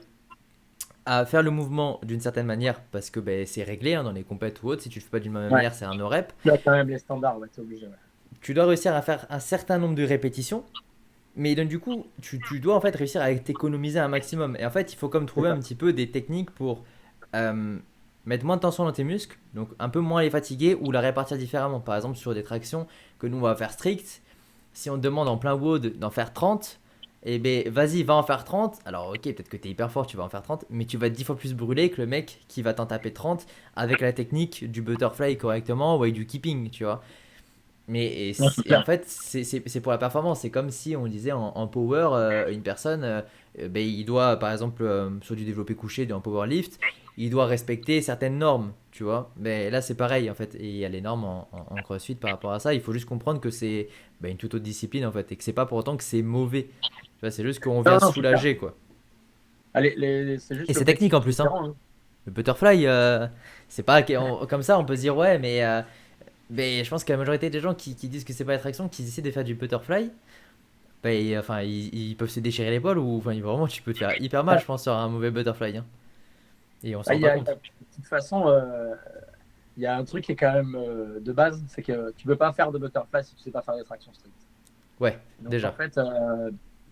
à faire le mouvement d'une certaine manière parce que ben, c'est réglé hein, dans les compètes ou autres. Si tu le fais pas d'une même ouais. manière, c'est un no rep. Tu as quand même les standards, ouais, t'es obligé. Ouais. Tu dois réussir à faire un certain nombre de répétitions. Mais donc, du coup, tu dois en fait réussir à t'économiser un maximum. Et en fait, il faut comme C'est trouver un ça. petit peu des techniques pour euh, mettre moins de tension dans tes muscles, donc un peu moins les fatiguer ou la répartir différemment. Par exemple, sur des tractions que nous on va faire strict, si on te demande en plein WOD d'en faire 30, eh ben vas-y, va en faire 30. Alors ok, peut-être que tu es hyper fort, tu vas en faire 30, mais tu vas être 10 fois plus brûlé que le mec qui va t'en taper 30 avec la technique du butterfly correctement ou avec du keeping, tu vois. Mais Non, c'est et en clair. fait, c'est pour la performance. C'est comme si on disait en power, une personne, ben, il doit, par exemple, sur du développé couché, en powerlift, il doit respecter certaines normes, tu vois. Mais là, c'est pareil, en fait. Et il y a les normes en CrossFit par rapport à ça. Il faut juste comprendre que c'est ben, une toute autre discipline, en fait. Et que c'est pas pour autant que c'est mauvais. Tu vois, c'est juste qu'on Non, vient non, c'est clair. soulager, quoi. Allez, c'est Et juste c'est technique en l'objectif plus, hein. différent, hein. Le butterfly, c'est pas comme ça, on peut se dire, ouais, mais je pense que la majorité des gens qui disent que c'est pas l'attraction, qui essaient de faire du butterfly, bah, enfin, ils peuvent se déchirer l'épaule ou enfin, vraiment, tu peux te faire hyper mal, Ouais. je pense, sur un mauvais butterfly, hein. Et on s'en Bah, rend pas de compte. toute façon, il y a un truc qui est quand même de base, c'est que tu ne peux pas faire de butterfly si tu ne sais pas faire des tractions strictes. Ouais, Donc en déjà. fait, à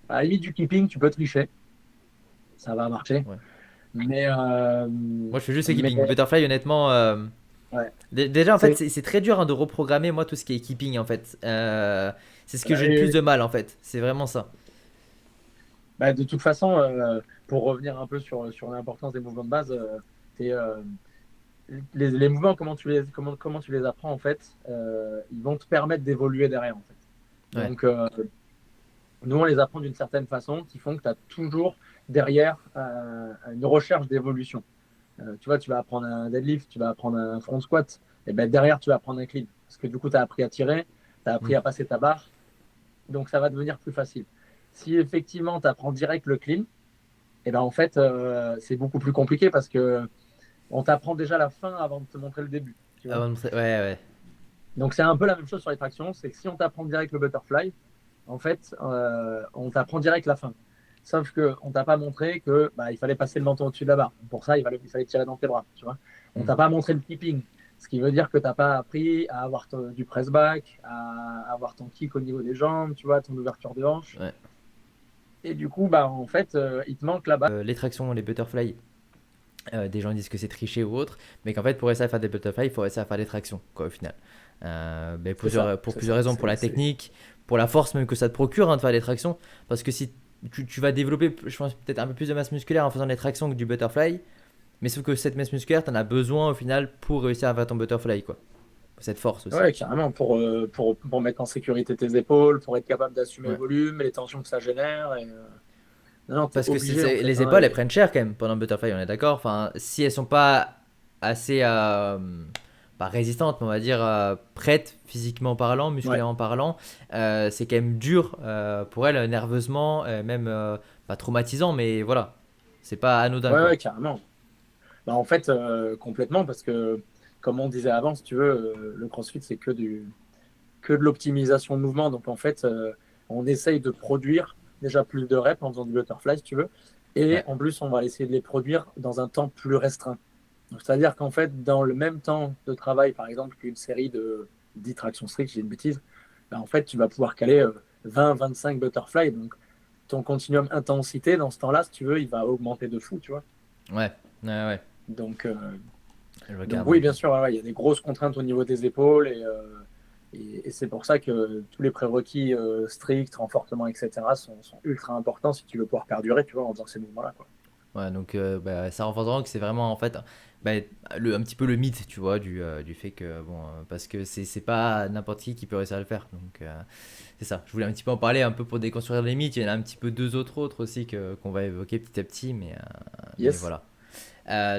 la limite du keeping, tu peux tricher, ça va marcher. Ouais. Mais, Moi, je fais juste mais keeping. Butterfly, honnêtement, ouais, déjà, en fait, c'est, c'est très dur hein, de reprogrammer, moi, tout ce qui est keeping, en fait. C'est ce que j'ai le plus et, de mal, en fait. C'est vraiment ça. bah, de toute façon, pour revenir un peu sur l'importance des mouvements de base, c'est, les mouvements, comment tu les apprends en fait, ils vont te permettre d'évoluer derrière en fait. Ouais. Donc, nous, on les apprend d'une certaine façon qui font que tu as toujours derrière une recherche d'évolution. Tu vois, tu vas apprendre un deadlift, tu vas apprendre un front squat, et ben derrière, tu vas apprendre un clean. Parce que du coup, tu as appris à tirer, tu as Hmm. appris à passer ta barre, donc ça va devenir plus facile. Si effectivement, tu apprends direct le clean, et ben en fait, c'est beaucoup plus compliqué parce que on t'apprend déjà la fin avant de te montrer le début. Tu vois. Ouais, ouais. Donc c'est un peu la même chose sur les tractions, c'est que si on t'apprend direct le butterfly, en fait, on t'apprend direct la fin. Sauf qu'on t'a pas montré que bah, il fallait passer le menton au-dessus de la barre. Pour ça, il fallait tirer dans tes bras. Tu vois. On Hmm. t'a pas montré le keeping. Ce qui veut dire que tu n'as pas appris à avoir du press back, à avoir ton kick au niveau des jambes, tu vois, ton ouverture de hanche. Ouais. Et du coup, bah, en fait, il te manque la base. Les tractions, les butterfly, des gens disent que c'est triché ou autre, mais qu'en fait, pour réussir à faire des butterfly, il faut réussir à faire des tractions, quoi, au final. Pour C'est plusieurs ça. raisons, pour la technique, pour la force même que ça te procure de faire des tractions. Parce que si tu vas développer, je pense, peut-être un peu plus de masse musculaire en faisant des tractions que du butterfly, mais sauf que cette masse musculaire, tu en as besoin au final pour réussir à faire ton butterfly, quoi. Cette force aussi. Ouais, carrément, pour mettre en sécurité tes épaules, pour être capable d'assumer le Ouais. volume, les tensions que ça génère. Non, tu es Parce que obligé, en fait. les Hein, épaules, elles prennent cher quand même pendant le butterfly, on est d'accord. Enfin, si elles sont pas assez, pas résistantes, mais on va dire prêtes physiquement parlant, ouais, musculairement parlant, c'est quand même dur pour elles, nerveusement, même pas traumatisant, mais voilà, c'est pas anodin ouais, quoi. ouais, carrément. Bah, en fait, complètement, parce que, comme on disait avant, si tu veux, le CrossFit, c'est que de l'optimisation de mouvement. Donc, en fait, on essaye de produire déjà plus de reps en faisant du butterfly, si tu veux. Et Ouais, en plus, on va essayer de les produire dans un temps plus restreint. Donc, c'est-à-dire qu'en fait, dans le même temps de travail, par exemple, qu'une série de 10 tractions strictes, j'ai une bêtise, bah, en fait, tu vas pouvoir caler 20-25 butterfly. Donc, ton continuum intensité, dans ce temps-là, si tu veux, il va augmenter de fou, tu vois. ouais, ouais, Donc, je vois donc carrément. oui, bien sûr, ouais, il y a des grosses contraintes au niveau des épaules et c'est pour ça que tous les prérequis stricts, renforcement, etc. sont ultra importants si tu veux pouvoir perdurer, tu vois, en faisant ces mouvements-là, quoi. Ouais, donc ça renforce vraiment que c'est vraiment en fait bah, un petit peu le mythe, tu vois, du fait que, bon, parce que c'est pas n'importe qui peut réussir à le faire. Donc c'est ça, je voulais un petit peu en parler un peu pour déconstruire les mythes. Il y en a un petit peu deux autres aussi qu'on va évoquer petit à petit, mais Yes, voilà.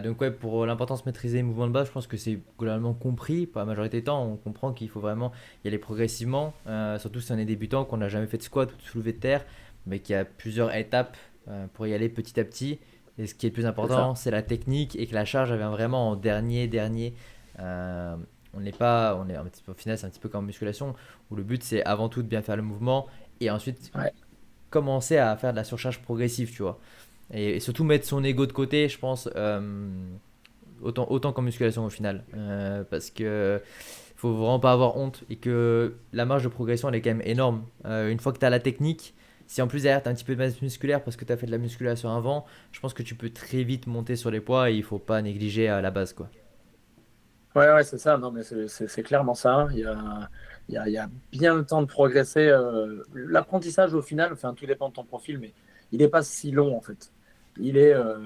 Donc ouais, pour l'importance de maîtriser les mouvements de base, je pense que c'est globalement compris. Pour la majorité du temps, on comprend qu'il faut vraiment y aller progressivement, surtout si on est débutant, qu'on n'a jamais fait de squat ou de soulevé de terre, mais qu'il y a plusieurs étapes pour y aller petit à petit. Et ce qui est le plus c'est ça. important, c'est la technique et que la charge elle vient vraiment en dernier. Euh, on n'est pas, on est un petit peu, au final, c'est un petit peu comme en musculation où le but c'est avant tout de bien faire le mouvement et ensuite Ouais, commencer à faire de la surcharge progressive, tu vois. Et surtout mettre son ego de côté, je pense, autant qu'en musculation au final. Parce que faut vraiment pas avoir honte et que la marge de progression elle est quand même énorme. Une fois que tu as la technique, si en plus derrière tu as un petit peu de masse musculaire parce que tu as fait de la musculation avant, je pense que tu peux très vite monter sur les poids et il faut pas négliger à la base quoi. ouais, ouais, c'est ça. Non, mais c'est clairement ça. Hein. Il y a bien le temps de progresser. L'apprentissage, au final, enfin, tout dépend de ton profil, mais il n'est pas si long, en fait. Il est, euh,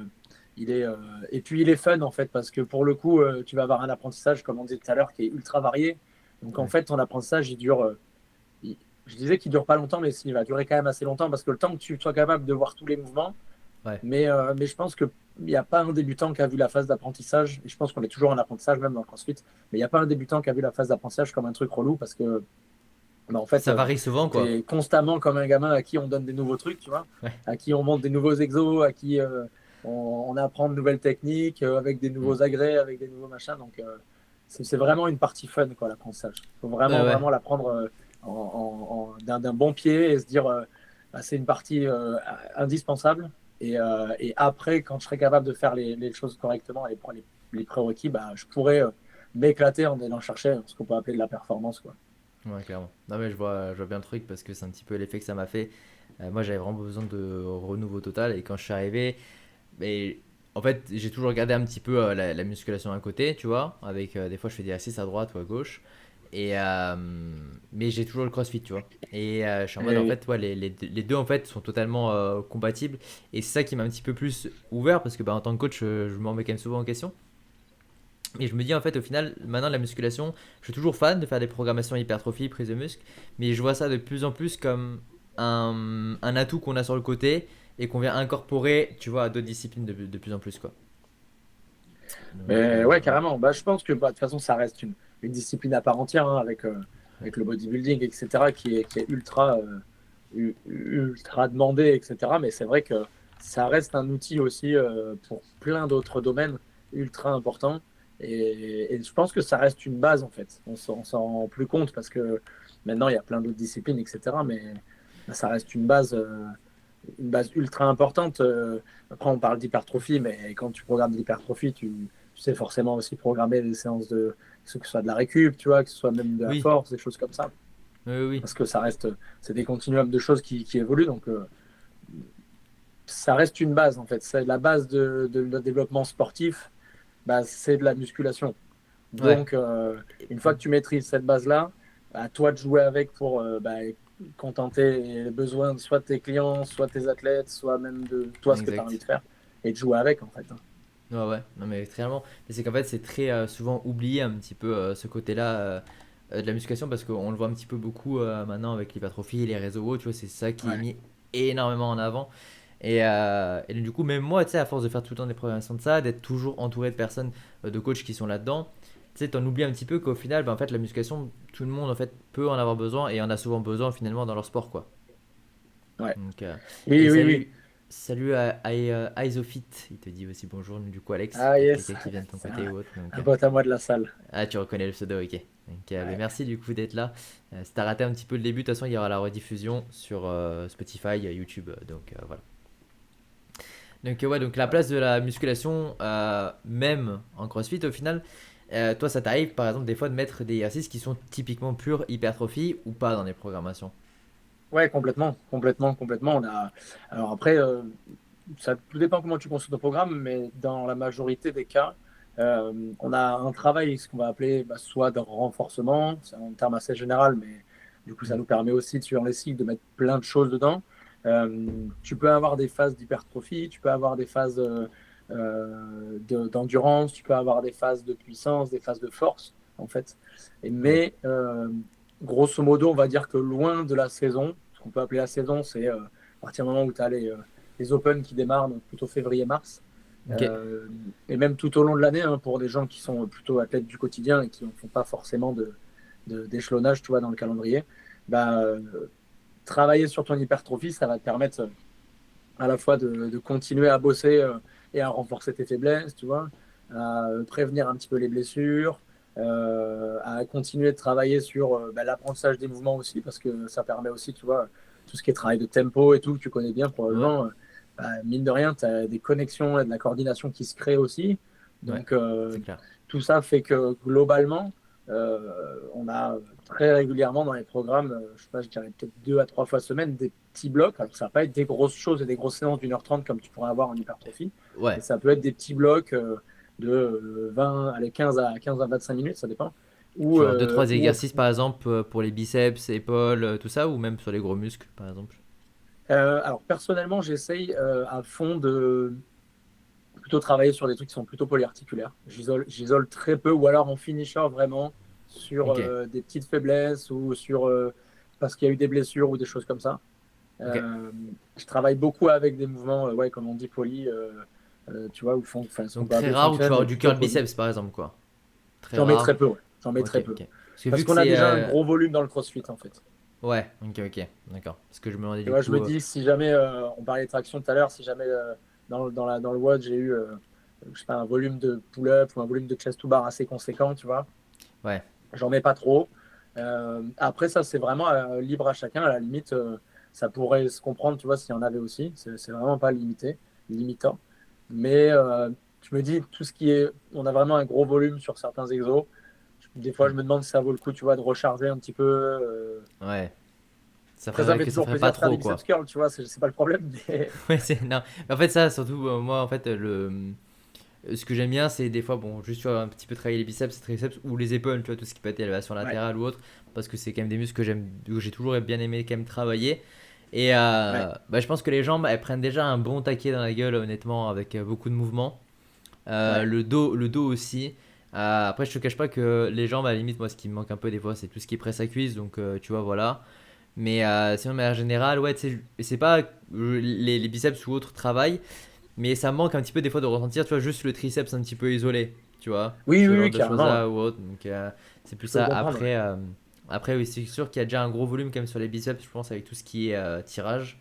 il est, et puis, il est fun, en fait, parce que pour le coup, tu vas avoir un apprentissage, comme on disait tout à l'heure, qui est ultra varié. Donc, en Ouais. fait, ton apprentissage, je disais qu'il dure pas longtemps, mais il va durer quand même assez longtemps, parce que le temps que tu sois capable de voir tous les mouvements, Ouais. mais je pense qu'il n'y a pas un débutant qui a vu la phase d'apprentissage, et je pense qu'on est toujours en apprentissage, même dans le CrossFit, mais il n'y a pas un débutant qui a vu la phase d'apprentissage comme un truc relou, parce que, bah, en fait, Ça varie souvent tu quoi. es constamment comme un gamin à qui on donne des nouveaux trucs, tu vois, Ouais. à qui on montre des nouveaux exos, à qui on apprend de nouvelles techniques, avec des Mm. nouveaux agrès, avec des nouveaux machins, donc c'est vraiment une partie fun, quoi, l'apprentissage. Il faut Ouais, vraiment, ouais. vraiment l'apprendre d'un bon pied et se dire, bah, c'est une partie indispensable. Et après, quand je serai capable de faire les choses correctement et les prérequis, bah, je pourrais m'éclater en allant chercher ce qu'on peut appeler de la performance, quoi. Ouais, clairement. Non, mais je vois bien le truc parce que c'est un petit peu l'effet que ça m'a fait. Moi, j'avais vraiment besoin de renouveau total et quand je suis arrivé, mais en fait, j'ai toujours regardé un petit peu la musculation à côté, tu vois, avec des fois je fais des assis à droite ou à gauche. Mais j'ai toujours le CrossFit, tu vois. Et je suis en mode, en Et fait, ouais, les deux, en fait, sont totalement compatibles. Et c'est ça qui m'a un petit peu plus ouvert, parce que bah, en tant que coach, je m'en mets quand même souvent en question. Et je me dis, en fait, au final, maintenant, la musculation, je suis toujours fan de faire des programmations hypertrophie, prise de muscle, mais je vois ça de plus en plus comme un atout qu'on a sur le côté et qu'on vient incorporer, tu vois, à d'autres disciplines de plus en plus, quoi. Donc, Mais ouais, carrément. Bah, je pense que bah, de toute façon, ça reste une discipline à part entière hein, ouais. avec le bodybuilding, etc., qui est ultra, ultra demandé, etc. Mais c'est vrai que ça reste un outil aussi pour plein d'autres domaines ultra importants. Et je pense que ça reste une base, en fait. On s'en rend plus compte parce que maintenant, il y a plein d'autres disciplines, etc. Mais bah, ça reste une base ultra importante. Après, on parle d'hypertrophie, mais quand tu programmes d'hypertrophie, tu sais forcément aussi programmer des séances que ce soit de la récup, tu vois, que ce soit même de la Oui, force, des choses comme ça. oui, oui, oui. Parce que c'est des continuums de choses qui évoluent. Donc, ça reste une base, en fait. C'est la base de notre développement sportif, bah, c'est de la musculation. Ouais, Donc, une fois que tu maîtrises cette base-là, à toi de jouer avec pour bah, contenter les besoins soit de tes clients, soit de tes athlètes, soit même de toi, ce que tu as envie exact. de faire, et de jouer avec, en fait. Ouais, ouais, non mais très clairement. Mais c'est qu'en fait, c'est très souvent oublié un petit peu ce côté-là de la musculation parce qu'on le voit un petit peu beaucoup maintenant avec l'hypertrophie, les réseaux, hauts, tu vois, c'est ça qui est Ouais, mis énormément en avant. Et donc, du coup, même moi, tu sais, à force de faire tout le temps des programmations de ça, d'être toujours entouré de personnes, de coachs qui sont là-dedans, tu sais, t'en oublies un petit peu qu'au final, bah, en fait, la musculation, tout le monde en fait peut en avoir besoin et en a souvent besoin finalement dans leur sport, quoi. ouais. Donc, et Oui, oui, oui. salut à Isofit, il te dit aussi bonjour, du coup Alex, Ah, peut-être yes. quelqu'un qui vient de ton C'est côté ou autre. Donc, un pote à moi de la salle. ah, tu reconnais le pseudo, ok. Donc, ben, Ouais. merci du coup d'être là. Si t'as raté un petit peu le début, de toute façon il y aura la rediffusion sur Spotify, YouTube, donc voilà. Donc ouais, donc la place de la musculation, même en CrossFit au final, toi ça t'arrive par exemple des fois de mettre des exercices qui sont typiquement pure hypertrophie ou pas dans les programmations. Ouais, complètement, complètement, complètement. Alors après, ça tout dépend comment tu construis ton programme, mais dans la majorité des cas, on a un travail, ce qu'on va appeler bah, soit de renforcement, c'est un terme assez général, mais du coup, ça Mm. nous permet aussi, de suivre les cycles, de mettre plein de choses dedans. Tu peux avoir des phases d'hypertrophie, tu peux avoir des phases d'endurance, tu peux avoir des phases de puissance, des phases de force, en fait. Ouais. Mais grosso modo, on va dire que loin de la saison, ce qu'on peut appeler la saison, c'est à partir du moment où tu as les Open qui démarrent, donc plutôt février-mars. Ok. Euh, et même tout au long de l'année, hein, pour des gens qui sont plutôt athlètes du quotidien et qui ne font pas forcément d'échelonnage, tu vois, dans le calendrier, bah, travailler sur ton hypertrophie, ça va te permettre à la fois de continuer à bosser et à renforcer tes faiblesses, tu vois, à prévenir un petit peu les blessures, à continuer de travailler sur bah, l'apprentissage des mouvements aussi, parce que ça permet aussi, tu vois, tout ce qui est travail de tempo et tout, que tu connais bien Ouais. probablement. Bah, mine de rien, tu as des connexions et de la coordination qui se créent aussi. Ouais. Donc, C'est clair. tout ça fait que globalement, on a très régulièrement dans les programmes, je sais pas, je dirais peut-être 2 à 3 fois semaine, des petits blocs. Alors, ça va pas être des grosses choses et des grosses séances d'1h30 comme tu pourrais avoir en hypertrophie, mais Ouais. ça peut être des petits blocs de 20, allez, 15 à 25 minutes, ça dépend. Ou, Genre deux trois ou exercices par exemple pour les biceps, épaules, tout ça ou même sur les gros muscles par exemple. alors personnellement, j'essaye à fond de plutôt travailler sur des trucs qui sont plutôt polyarticulaires. J'isole très peu, ou alors en finisher vraiment sur Ok. des petites faiblesses ou sur parce qu'il y a eu des blessures ou des choses comme ça. Ok. Euh, je travaille beaucoup avec des mouvements, ouais, comme on dit, poly, tu vois, enfin, ce qu'on Donc peut très appeler rare où tu vas fonctionnel, avoir mais du plutôt curl poly. biceps par exemple quoi. Très J'en mets très rare. peu, ouais. J'en mets Ok, très peu. ok. Parce que Parce vu que qu'on a c'est déjà un gros volume dans le CrossFit, en fait. ouais, ok, ok, d'accord. Parce que je me demandais Tu du vois, je coup me dis, si jamais, on parlait de traction tout à l'heure, si jamais dans le WOD, j'ai eu, je sais pas, un volume de pull-up ou un volume de chest to bar assez conséquent, tu vois, ouais, j'en mets pas trop. Après, ça, c'est vraiment libre à chacun. À la limite, ça pourrait se comprendre, tu vois, s'il y en avait aussi. C'est vraiment pas limitant. Mais je me dis, tout ce qui est. On a vraiment un gros volume sur certains exos. Des fois, hmm, je me demande si ça vaut le coup, tu vois, de recharger un petit peu. ouais. Ça Après, ça ferait fait que ça toujours ferait plaisir pas de faire trop des biceps quoi. curls, tu vois, c'est pas le problème. Mais... Ouais, c'est non. Mais en fait ça surtout moi en fait ce que j'aime bien c'est des fois bon juste tu vois un petit peu travailler les biceps, les triceps ou les épaules, tu vois tout ce qui peut être élévation Ouais, latérale ou autre parce que c'est quand même des muscles que j'aime que j'ai toujours bien aimé quand même travailler. Et ouais, bah, je pense que les jambes elles prennent déjà un bon taquet dans la gueule honnêtement avec beaucoup de mouvements. ouais, Le dos aussi. Après, je te cache pas que les jambes, à la limite, moi, ce qui me manque un peu des fois, c'est tout ce qui est presse à cuisse. Donc, tu vois, voilà. Mais sinon, de manière générale, ouais, tu sais, c'est pas les biceps ou autres travail, mais ça me manque un petit peu des fois de ressentir, tu vois, juste le triceps un petit peu isolé, tu vois, oui, ce oui, genre oui, de carrément, ouais. choses-là ou autre. Donc, c'est plus Je peux le ça. comprendre, ouais. Après, oui, c'est sûr qu'il y a déjà un gros volume quand même sur les biceps, je pense, avec tout ce qui est tirage.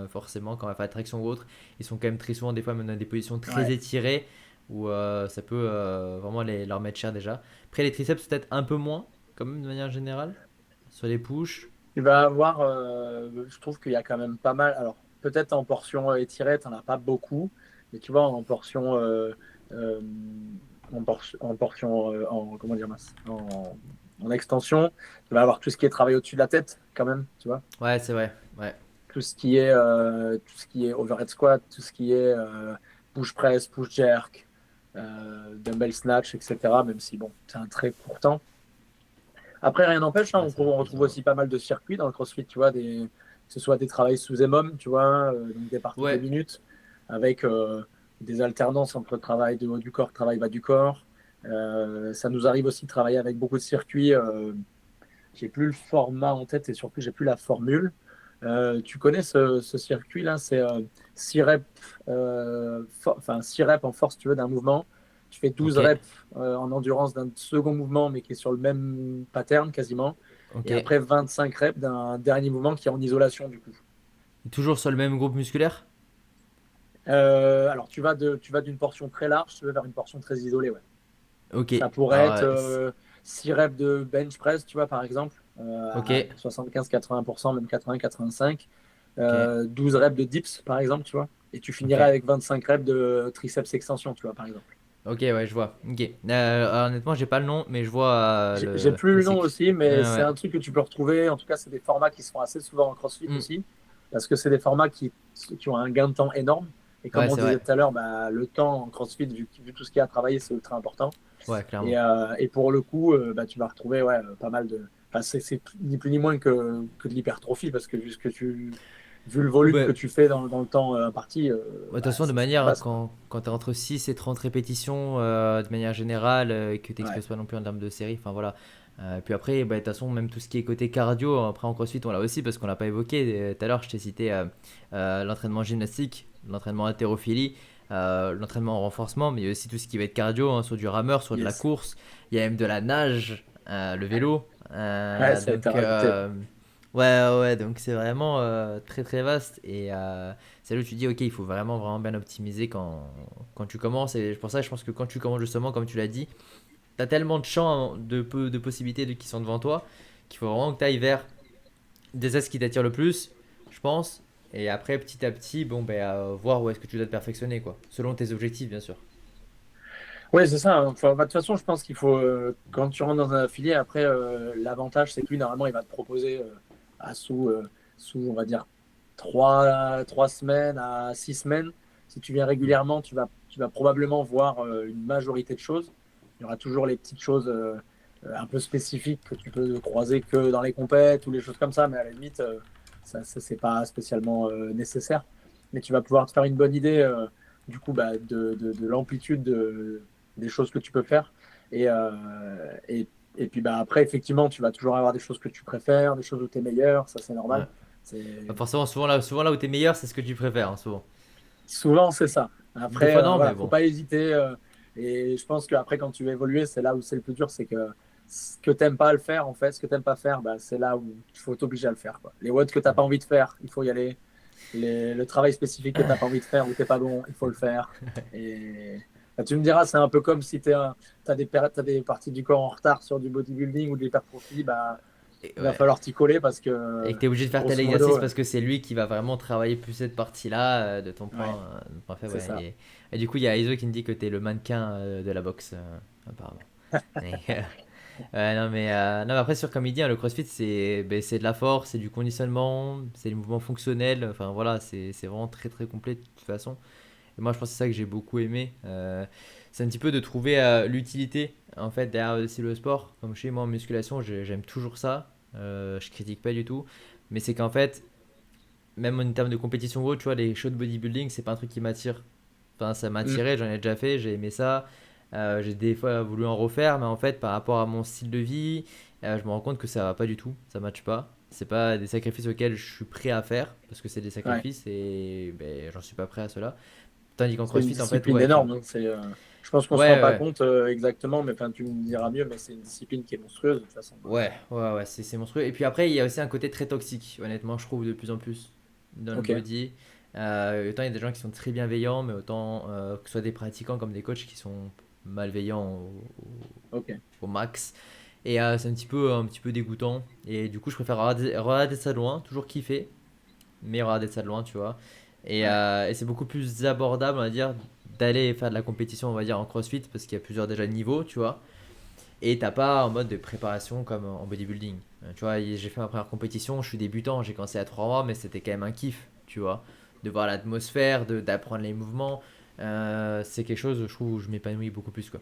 Forcément, quand on va faire la traction ou autre, ils sont quand même très souvent, des fois, même dans des positions très Ouais. étirées où ça peut vraiment leur mettre cher déjà. Après, les triceps, peut-être un peu moins, quand même, de manière générale, sur les push. Tu vas avoir, je trouve qu'il y a quand même pas mal. Alors, peut-être en portion étirée, tu n'en as pas beaucoup, mais tu vois, en portion euh, en portion, comment dire, en extension. Tu vas avoir tout ce qui est travail au-dessus de la tête, quand même, tu vois. Ouais, c'est vrai. Ouais. Tout ce qui est overhead squat, tout ce qui est push press, push jerk, dumbbell snatch, etc. Même si, bon, c'est un très court temps. Après, rien n'empêche, hein, Ouais, ça fait on plaisir. retrouve aussi pas mal de circuits dans le CrossFit, tu vois, que ce soit des travails sous EMOM, tu vois, donc des parties de Ouais. minutes, avec des alternances entre travail de haut du corps, travail bas du corps. Ça nous arrive aussi de travailler avec beaucoup de circuits. J'ai plus le format en tête et surtout, j'ai plus la formule. Tu connais ce circuit-là, c'est 6 reps, enfin 6 reps en force, tu veux, d'un mouvement. Tu fais 12 Ok. reps en endurance d'un second mouvement, mais qui est sur le même pattern quasiment. Ok. Et après 25 reps d'un dernier mouvement qui est en isolation, du coup. Toujours sur le même groupe musculaire? Alors, tu vas d'une portion très large, tu veux, vers une portion très isolée, ouais. Ok. Ça pourrait Alors, être 6 reps de bench press, tu vois, par exemple, ok. à 75-80%, même 80-85. Ok. 12 reps de dips, par exemple, tu vois. Et tu Ok. finirais avec 25 reps de triceps extension, tu vois, par exemple. Ok, ouais, je vois. Ok. Alors, honnêtement, j'ai pas le nom, mais je vois J'ai plus le le nom cycle. aussi, mais c'est Ouais. un truc que tu peux retrouver. En tout cas, c'est des formats qui se font assez souvent en CrossFit Hmm. aussi, parce que c'est des formats qui ont un gain de temps énorme. Et comme Ouais, on c'est disait vrai. tout à l'heure, bah, le temps en CrossFit, vu tout ce qu'il y a à travailler, c'est ultra important. Ouais, clairement. Et pour le coup, bah, tu vas retrouver ouais, pas mal de. Enfin, c'est ni plus ni moins que de l'hypertrophie, parce que vu le Oh, volume que ben, tu fais dans le temps imparti, de toute bah, façon, de c'est la manière, base, quoi. quand tu es entre 6 et 30 répétitions, de manière générale, et que tu Ouais, n'exploses pas non plus en termes de série, enfin voilà. Puis après, bah, de toute façon, même tout ce qui est côté cardio, après en CrossFit, on l'a aussi parce qu'on l'a pas évoqué. Tout à l'heure, je t'ai cité l'entraînement gymnastique, l'entraînement haltérophilie, l'entraînement en renforcement, mais il y a aussi tout ce qui va être cardio, hein, sur du rameur, sur de la yes. course. Il y a même de la nage, le vélo. Ouais, ça a été Donc, rajouté. ouais, donc c'est vraiment très très vaste. Et c'est là où tu dis, ok, il faut vraiment, vraiment bien optimiser quand tu commences. Et pour ça, je pense que quand tu commences justement, comme tu l'as dit, tu as tellement de champs, de possibilités qui sont devant toi, qu'il faut vraiment que tu ailles vers des axes qui t'attirent le plus, je pense. Et après, petit à petit, bon, ben, voir où est-ce que tu dois te perfectionner, quoi. Selon tes objectifs, bien sûr. Oui, c'est ça, hein. Enfin, bah, de toute façon, je pense qu'il faut, quand tu rentres dans un affilié, après, l'avantage, c'est que lui, normalement, il va te proposer sous, on va dire, 3 semaines à 6 semaines. Si tu viens régulièrement, tu vas probablement voir une majorité de choses. Il y aura toujours les petites choses un peu spécifiques que tu peux croiser que dans les compètes ou les choses comme ça, mais à la limite, ça c'est pas spécialement nécessaire. Mais tu vas pouvoir te faire une bonne idée, du coup, bah, de l'amplitude des choses que tu peux faire. Et, euh, et, et puis bah, après, effectivement, tu vas toujours avoir des choses que tu préfères, des choses où tu es meilleur, ça c'est Ouais. normal. Bah, C'est... forcément, souvent là où tu es meilleur, c'est ce que tu préfères, hein, souvent. Souvent, c'est ça. Des Après, fois, non, mais voilà, faut bon. pas hésiter. Et je pense qu'après, quand tu vas évoluer, c'est là où c'est le plus dur, c'est que ce que t'aimes pas le faire, en fait, ce que t'aimes pas faire, bah, c'est là où il faut t'obliger à le faire, quoi. Les watts que t'as pas envie de faire, il faut y aller. Le travail spécifique que t'as pas envie de faire ou t'es pas bon, il faut le faire. Et bah, tu me diras, c'est un peu comme si t'as des parties du corps en retard sur du bodybuilding ou de l'hypertrophie, bah, il va Ouais. falloir t'y coller parce Et que, que tu es obligé de faire tel grosso exercice modo, parce que c'est lui qui va vraiment travailler plus cette partie-là de ton ouais, point faible. c'est Ouais. ça. Et du coup, il y a Iso qui me dit que tu es le mannequin de la boxe, apparemment. Et, ouais, non, mais après, sur comme il dit, hein, le CrossFit, c'est de la force, c'est du conditionnement, c'est des mouvements fonctionnels. Enfin, voilà, c'est vraiment très, très complet de toute façon. Et moi, je pense que c'est ça que j'ai beaucoup aimé. C'est un petit peu de trouver l'utilité, en fait, derrière aussi le sport. Comme chez moi en musculation, j'aime toujours ça. Je critique pas du tout. Mais c'est qu'en fait, même en termes de compétition ou autre, tu vois, les shows de bodybuilding, c'est pas un truc qui m'attire. Enfin, ça Mm. m'attirait, j'en ai déjà fait, j'ai aimé ça. J'ai des fois voulu en refaire, mais en fait, par rapport à mon style de vie, je me rends compte que ça va pas du tout, ça matche pas. C'est pas des sacrifices auxquels je suis prêt à faire, parce que c'est des Ouais. sacrifices et ben, j'en suis pas prêt à cela. Tandis qu'en C'est une CrossFit, en fait, discipline ouais, énorme, hein. Je pense qu'on se rend pas ouais, compte exactement, mais enfin, tu me diras mieux, mais c'est une discipline qui est monstrueuse de toute façon. ouais, c'est monstrueux. Et puis après, il y a aussi un côté très toxique, honnêtement, je trouve de plus en plus dans le Ok, body. Autant il y a des gens qui sont très bienveillants, mais autant que ce soit des pratiquants comme des coachs qui sont malveillants ok. au max. Et c'est un petit peu dégoûtant. Et du coup, je préfère regarder ça de loin, toujours kiffer, mais regarder ça de loin, tu vois. Ouais. Et c'est beaucoup plus abordable, on va dire, d'aller faire de la compétition, on va dire, en CrossFit, parce qu'il y a plusieurs déjà niveaux, tu vois. Et t'as pas en mode de préparation comme en bodybuilding. Tu vois, j'ai fait ma première compétition, je suis débutant, j'ai commencé à 3 mois, mais c'était quand même un kiff, tu vois. De voir l'atmosphère, d'apprendre les mouvements. C'est quelque chose, je trouve, où je m'épanouis beaucoup plus, quoi.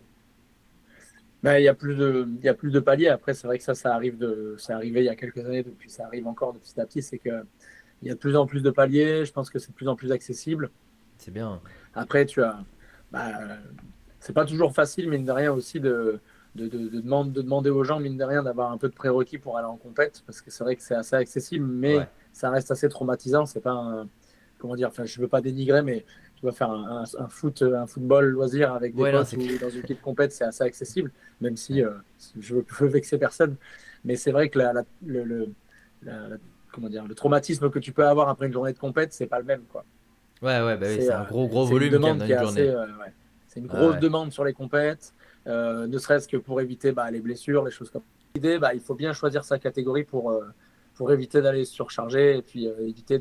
Ben, il y a plus de paliers. Après, c'est vrai que ça arrive c'est arrivé il y a quelques années, depuis ça arrive encore de petit à petit. C'est que il y a de plus en plus de paliers. Je pense que c'est de plus en plus accessible. C'est bien. Après, bah, c'est pas toujours facile, mine de rien, aussi de demander aux gens, mine de rien, d'avoir un peu de prérequis pour aller en compète, parce que c'est vrai que c'est assez accessible, mais Ouais. ça reste assez traumatisant. C'est pas comment dire, enfin, je veux pas dénigrer, mais tu vas faire un football loisir avec des Ouais, non, potes c'est ou clair. dans une petite compète, c'est assez accessible, même si Ouais. je veux vexer personne. Mais c'est vrai que la- comment dire, le traumatisme que tu peux avoir après une journée de compète, c'est pas le même, quoi. Ouais, ouais, bah oui, C'est c'est euh, un gros, gros c'est une volume quand même demande dans qui est une assez. journée. Ouais. C'est une Ouais, grosse ouais. demande sur les compètes, ne serait-ce que pour éviter bah, les blessures, les choses comme ça. L'idée, bah, il faut bien choisir sa catégorie pour éviter d'aller se surcharger et puis éviter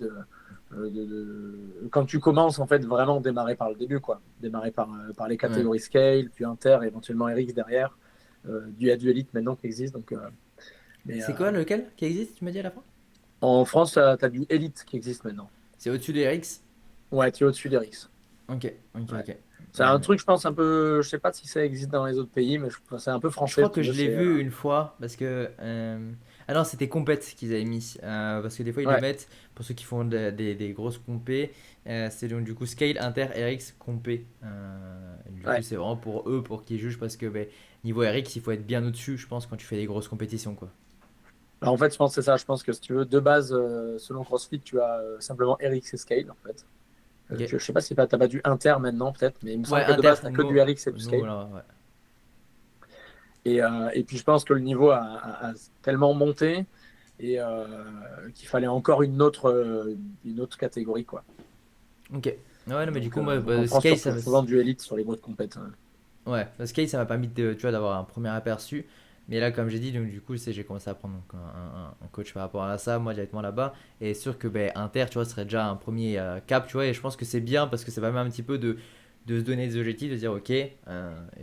quand tu commences, en fait, vraiment démarrer par le début, quoi. Démarrer par les Ouais. catégories scale, puis inter, éventuellement RX derrière. Il y a du Elite maintenant qui existe. Mais C'est quoi lequel qui existe, tu m'as dit à la fin? en France, tu as du Elite qui existe maintenant. C'est au-dessus des RX? Ouais, tu es au-dessus des RX. Ok, ok, Ouais. ok. C'est un Ouais. truc, je pense, un peu. Je sais pas si ça existe dans les autres pays, mais c'est un peu Je français, crois si tu que veux. je l'ai vu une fois parce que. Ah non, c'était compète qu'ils avaient mis. Parce que des fois ils le Ouais, mettent pour ceux qui font des grosses compés. C'est donc du coup Scale Inter RX compé. Du coup, ouais. c'est vraiment pour eux pour qu'ils jugent parce que ben, niveau RX, il faut être bien au-dessus, je pense, quand tu fais des grosses compétitions, quoi. Alors, en fait, je pense que c'est ça. Je pense que si tu veux, de base, selon CrossFit, tu as simplement RX et Scale, en fait. Ok. Je sais pas si t'as pas du Inter maintenant, peut-être, mais il me Ouais, semble que de Inter, base, tu n'as que nous, du RX et du nous Scale. là, ouais. Et puis, je pense que le niveau a tellement monté et qu'il fallait encore une autre catégorie, quoi. Ok. Ouais, non, mais du coup, moi, Donc en France, tu Scale, retrouves souvent du Elite sur les grosses compètes, hein. ouais, le skate, ça m'a permis de, tu vois, d'avoir un premier aperçu. Mais là, comme j'ai dit, donc du coup, j'ai commencé à prendre donc, un coach par rapport à ça, moi directement là-bas. Et sûr que ben, Inter, tu vois, serait déjà un premier cap, tu vois. Et je pense que c'est bien parce que ça permet un petit peu de se donner des objectifs, de dire ok, et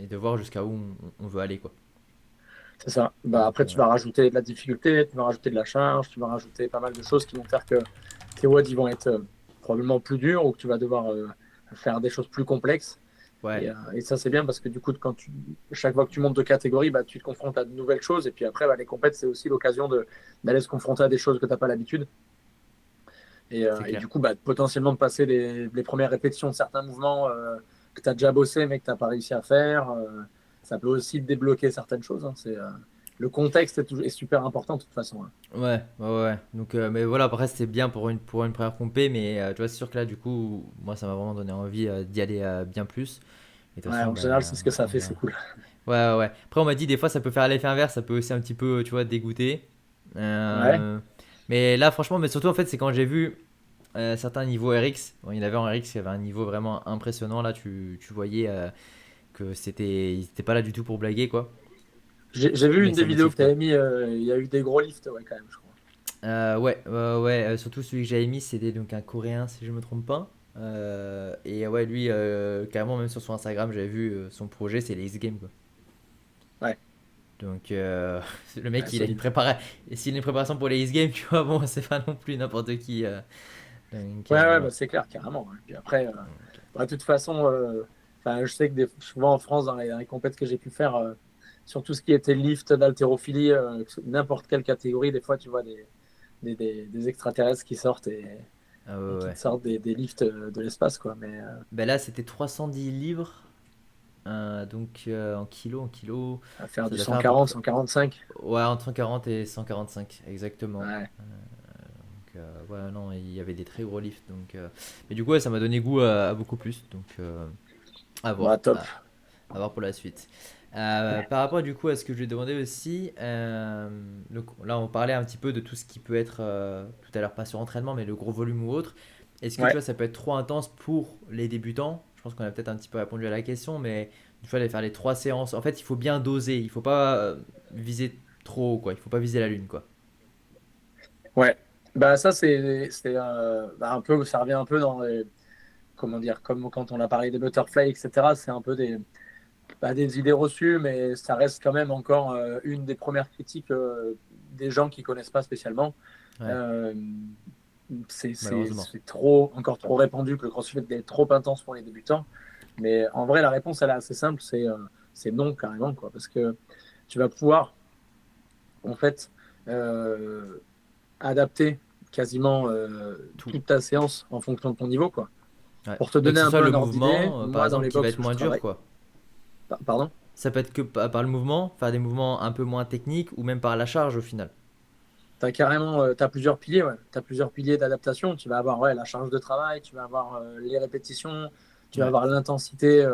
de voir jusqu'à où on veut aller, quoi. C'est ça. Bah, Donc, après, tu vas rajouter de la difficulté, tu vas rajouter de la charge, tu vas rajouter pas mal de choses qui vont faire que tes WOD ils vont être probablement plus durs ou que tu vas devoir faire des choses plus complexes. ouais, Et ça, c'est bien parce que du coup, chaque fois que tu montes de catégorie, bah, tu te confrontes à de nouvelles choses. Et puis après, bah, les compètes, c'est aussi l'occasion d'aller se confronter à des choses que tu n'as pas l'habitude. c'est Et clair. du coup, bah, potentiellement de passer les premières répétitions de certains mouvements que tu as déjà bossé mais que tu n'as pas réussi à faire. Ça peut aussi débloquer certaines choses, hein. Le contexte est super important de toute façon, hein. Ouais, ouais, ouais. Donc, mais voilà, après, c'était bien pour une première compé, mais tu vois, c'est sûr que là, du coup, moi, ça m'a vraiment donné envie d'y aller bien plus. Et de toute Ouais, façon, en général, ben, c'est ce que ça on fait, c'est verra. cool. Ouais, ouais, ouais. Après, on m'a dit des fois ça peut faire l'effet inverse, ça peut aussi un petit peu, tu vois, dégoûter. Ouais, Euh, mais là, franchement, mais surtout en fait, c'est quand j'ai vu certains niveaux RX. Bon, il y en avait en RX qui avait un niveau vraiment impressionnant. Là, tu voyais que ils étaient pas là du tout pour blaguer, quoi. j'ai vu Mais une des ça vidéos motive, que tu quoi. avais mis, il y a eu des gros lifts, ouais, quand même, je crois. Ouais, ouais, surtout celui que j'avais mis, c'était donc un Coréen, si je me trompe pas. Et ouais, lui, carrément, même sur son Instagram, j'avais vu son projet, c'est les X-Games, quoi. Ouais, Donc le ouais, mec il a une solide. préparation, s'il a une préparation pour les X Games, tu vois, bon c'est pas non plus n'importe qui. Donc Ouais, ouais, voilà. bah, c'est clair, carrément, ouais. Puis après, bah, de toute façon, enfin, je sais que souvent en France, dans les compètes que j'ai pu faire, sur tout ce qui était lift, d'haltérophilie, n'importe quelle catégorie, des fois, tu vois des extraterrestres qui sortent Ah et ouais, qui ouais. te sortent des lifts de l'espace, quoi. Mais Ben là c'était 310 livres, donc en kilos, à faire ça du doit faire à peu 140, près, 145. ouais, entre 40 et 145 exactement. Ouais, Donc ouais non, il y avait des très gros lifts, donc mais du coup ouais, ça m'a donné goût à beaucoup plus, donc à bah voir. top. À voir pour la suite. Par rapport du coup à ce que je lui ai demandé aussi, là on parlait un petit peu de tout ce qui peut être tout à l'heure pas sur entraînement mais le gros volume ou autre. Est-ce que tu Ouais, vois ça peut être trop intense pour les débutants? Je pense qu'on a peut-être un petit peu répondu à la question, mais il faut aller faire les 3 séances. En fait, il faut bien doser, il faut pas viser trop haut, quoi. Il faut pas viser la lune, quoi. ouais. Bah ça, bah, un peu, ça revient un peu comment dire, comme quand on a parlé des butterflies, etc., c'est un peu pas des idées reçues, mais ça reste quand même encore une des premières critiques des gens qui connaissent pas spécialement. Ouais, Euh, malheureusement. c'est encore trop répandu que le CrossFit est trop intense pour les débutants. Mais en vrai, la réponse, elle est assez simple, c'est non, carrément, quoi, parce que tu vas pouvoir, en fait, euh, adapter quasiment Tout. toute ta séance en fonction de ton niveau, quoi. Ouais. Pour te Et que donner ce un soit peu le un ordre d'idée, mouvement, par moi, dans exemple, les qui va box être où je moins dur, travaille, quoi. pardon? Ça peut être que par le mouvement, faire des mouvements un peu moins techniques ou même par la charge au final. Tu as carrément t'as plusieurs piliers, ouais. Tu as plusieurs piliers d'adaptation. Tu vas avoir la charge de travail, tu vas avoir les répétitions, tu vas Ouais, avoir l'intensité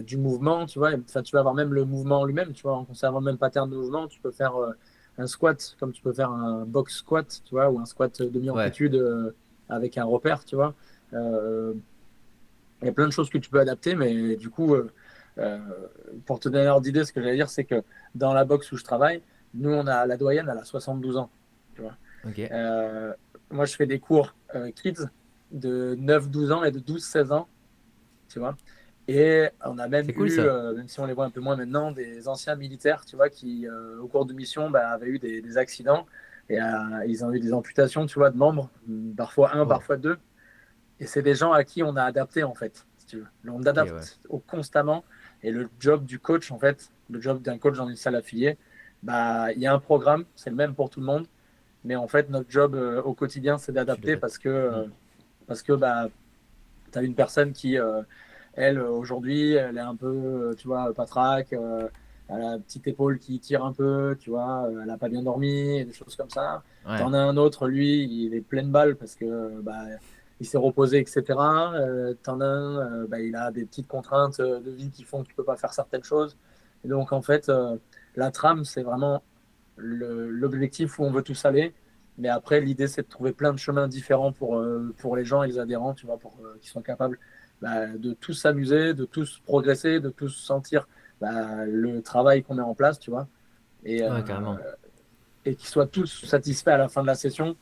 du mouvement, tu vois. Enfin, tu vas avoir même le mouvement lui-même, tu vois. En conservant le même pattern de mouvement, tu peux faire un squat comme tu peux faire un box squat, tu vois, ou un squat ouais, demi-amplitude avec un repère, tu vois. Euh, Il y a plein de choses que tu peux adapter, mais du coup, euh, pour te donner l'ordre d'idée, ce que j'allais dire, c'est que dans la box où je travaille, nous, on a la doyenne, elle a 72 ans. Tu vois. ok. Euh, Moi, je fais des cours kids de 9-12 ans et de 12-16 ans, tu vois. Et on a même C'est cool eu, ça. même si on les voit un peu moins maintenant, des anciens militaires, tu vois, qui, au cours de mission, bah, avaient eu des accidents et ils ont eu des amputations, tu vois, de membres, parfois un, Oh, parfois deux. Et c'est des gens à qui on a adapté, en fait, si tu veux. On ok, ouais. adapte constamment. Et le job du coach, en fait, le job d'un coach dans une salle affiliée, bah, il y a un programme, c'est le même pour tout le monde. Mais en fait, notre job au quotidien, c'est Tu d'adapter l'adaptes. Hmm. parce que bah, tu as une personne qui, elle, aujourd'hui, elle est un peu, tu vois, patraque, elle a la petite épaule qui tire un peu, tu vois, elle n'a pas bien dormi, et des choses comme ça. Tu Ouais, en as un autre, lui, il est plein de balles parce que bah, il s'est reposé, etc. Tu en as un, bah, il a des petites contraintes de vie qui font qu'il ne peut pas faire certaines choses. Et donc, en fait, la trame, c'est vraiment l'objectif où on veut tous aller. Mais après, l'idée, c'est de trouver plein de chemins différents pour les gens et les adhérents, tu vois, pour qu'ils soient capables bah, de tous s'amuser, de tous progresser, de tous sentir bah, le travail qu'on met en place, tu vois, et, ouais, carrément. et qu'ils soient tous satisfaits à la fin de la session,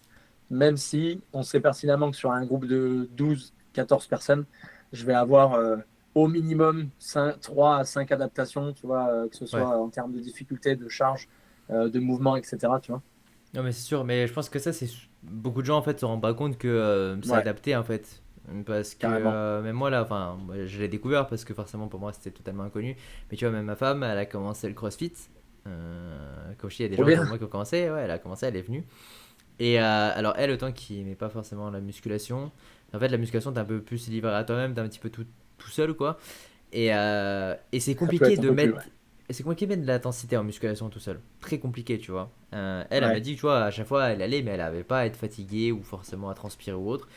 même si on sait pertinemment que sur un groupe de 12-14 personnes, je vais avoir au minimum 3 à 5 adaptations, tu vois, que ce Ouais. soit en termes de difficulté, de charge, de mouvement, etc., tu vois. Non, mais c'est sûr, mais je pense que ça, c'est beaucoup de gens en fait se rendent pas compte que c'est Ouais, adapté en fait. Parce que carrément. même moi là, enfin, moi, je l'ai découvert parce que forcément pour moi c'était totalement inconnu. Mais tu vois, même ma femme, elle a commencé le CrossFit. Comme je dis, il y a des Trop gens autour de bien. moi qui ont commencé. Ouais, elle a commencé, elle est venue. Et alors elle, autant qui n'aimait pas forcément la musculation, en fait la musculation t'es un peu plus livré à toi-même, t'es un petit peu tout seul quoi. Et c'est Ça peut compliqué être un de peu plus, ouais. mettre. C'est compliqué de mettre de l'intensité en musculation tout seul. Très compliqué, tu vois. Elle m'a Ouais, dit, tu vois, à chaque fois elle allait, mais elle avait pas à être fatiguée ou forcément à transpirer ou autre.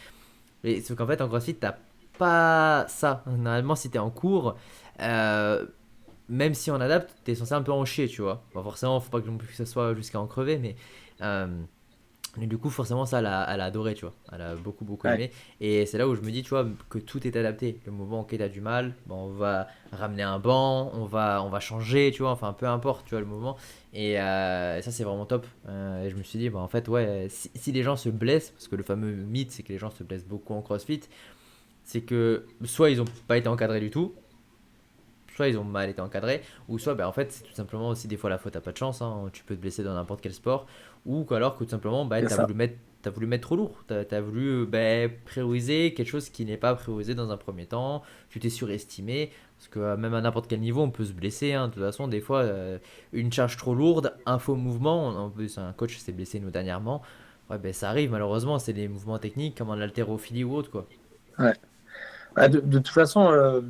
Et sauf qu'en fait, en CrossFit, t'as pas ça. Normalement, si t'es en cours, euh, même si on adapte, t'es censé un peu en chier, tu vois. Bon, forcément, faut pas que non plus que ça soit jusqu'à en crever, mais. euh, et du coup, forcément, ça, elle a adoré, tu vois. Elle a beaucoup, beaucoup ouais, aimé. Et c'est là où je me dis, tu vois, que tout est adapté. Le mouvement auquel tu as du mal, bon, on va ramener un banc, on va changer, tu vois, enfin, peu importe, tu vois, le mouvement. Et ça, c'est vraiment top. Et je me suis dit, bah, en fait, ouais, si les gens se blessent, parce que le fameux mythe, c'est que les gens se blessent beaucoup en CrossFit, c'est que soit ils n'ont pas été encadrés du tout, soit ils ont mal été encadrés, ou soit ben, en fait c'est tout simplement aussi des fois la faute à pas de chance, hein. Tu peux te blesser dans n'importe quel sport, ou alors que tout simplement bah, c'est ça. t'as voulu mettre trop lourd, t'as voulu prioriser quelque chose qui n'est pas priorisé dans un premier temps, tu t'es surestimé, parce que même à n'importe quel niveau on peut se blesser, hein. De toute façon des fois une charge trop lourde, un faux mouvement, en plus un coach s'est blessé nous dernièrement, ouais, ben, ça arrive malheureusement, c'est des mouvements techniques comme en haltérophilie ou autre quoi. Ouais. Ouais, de toute façon,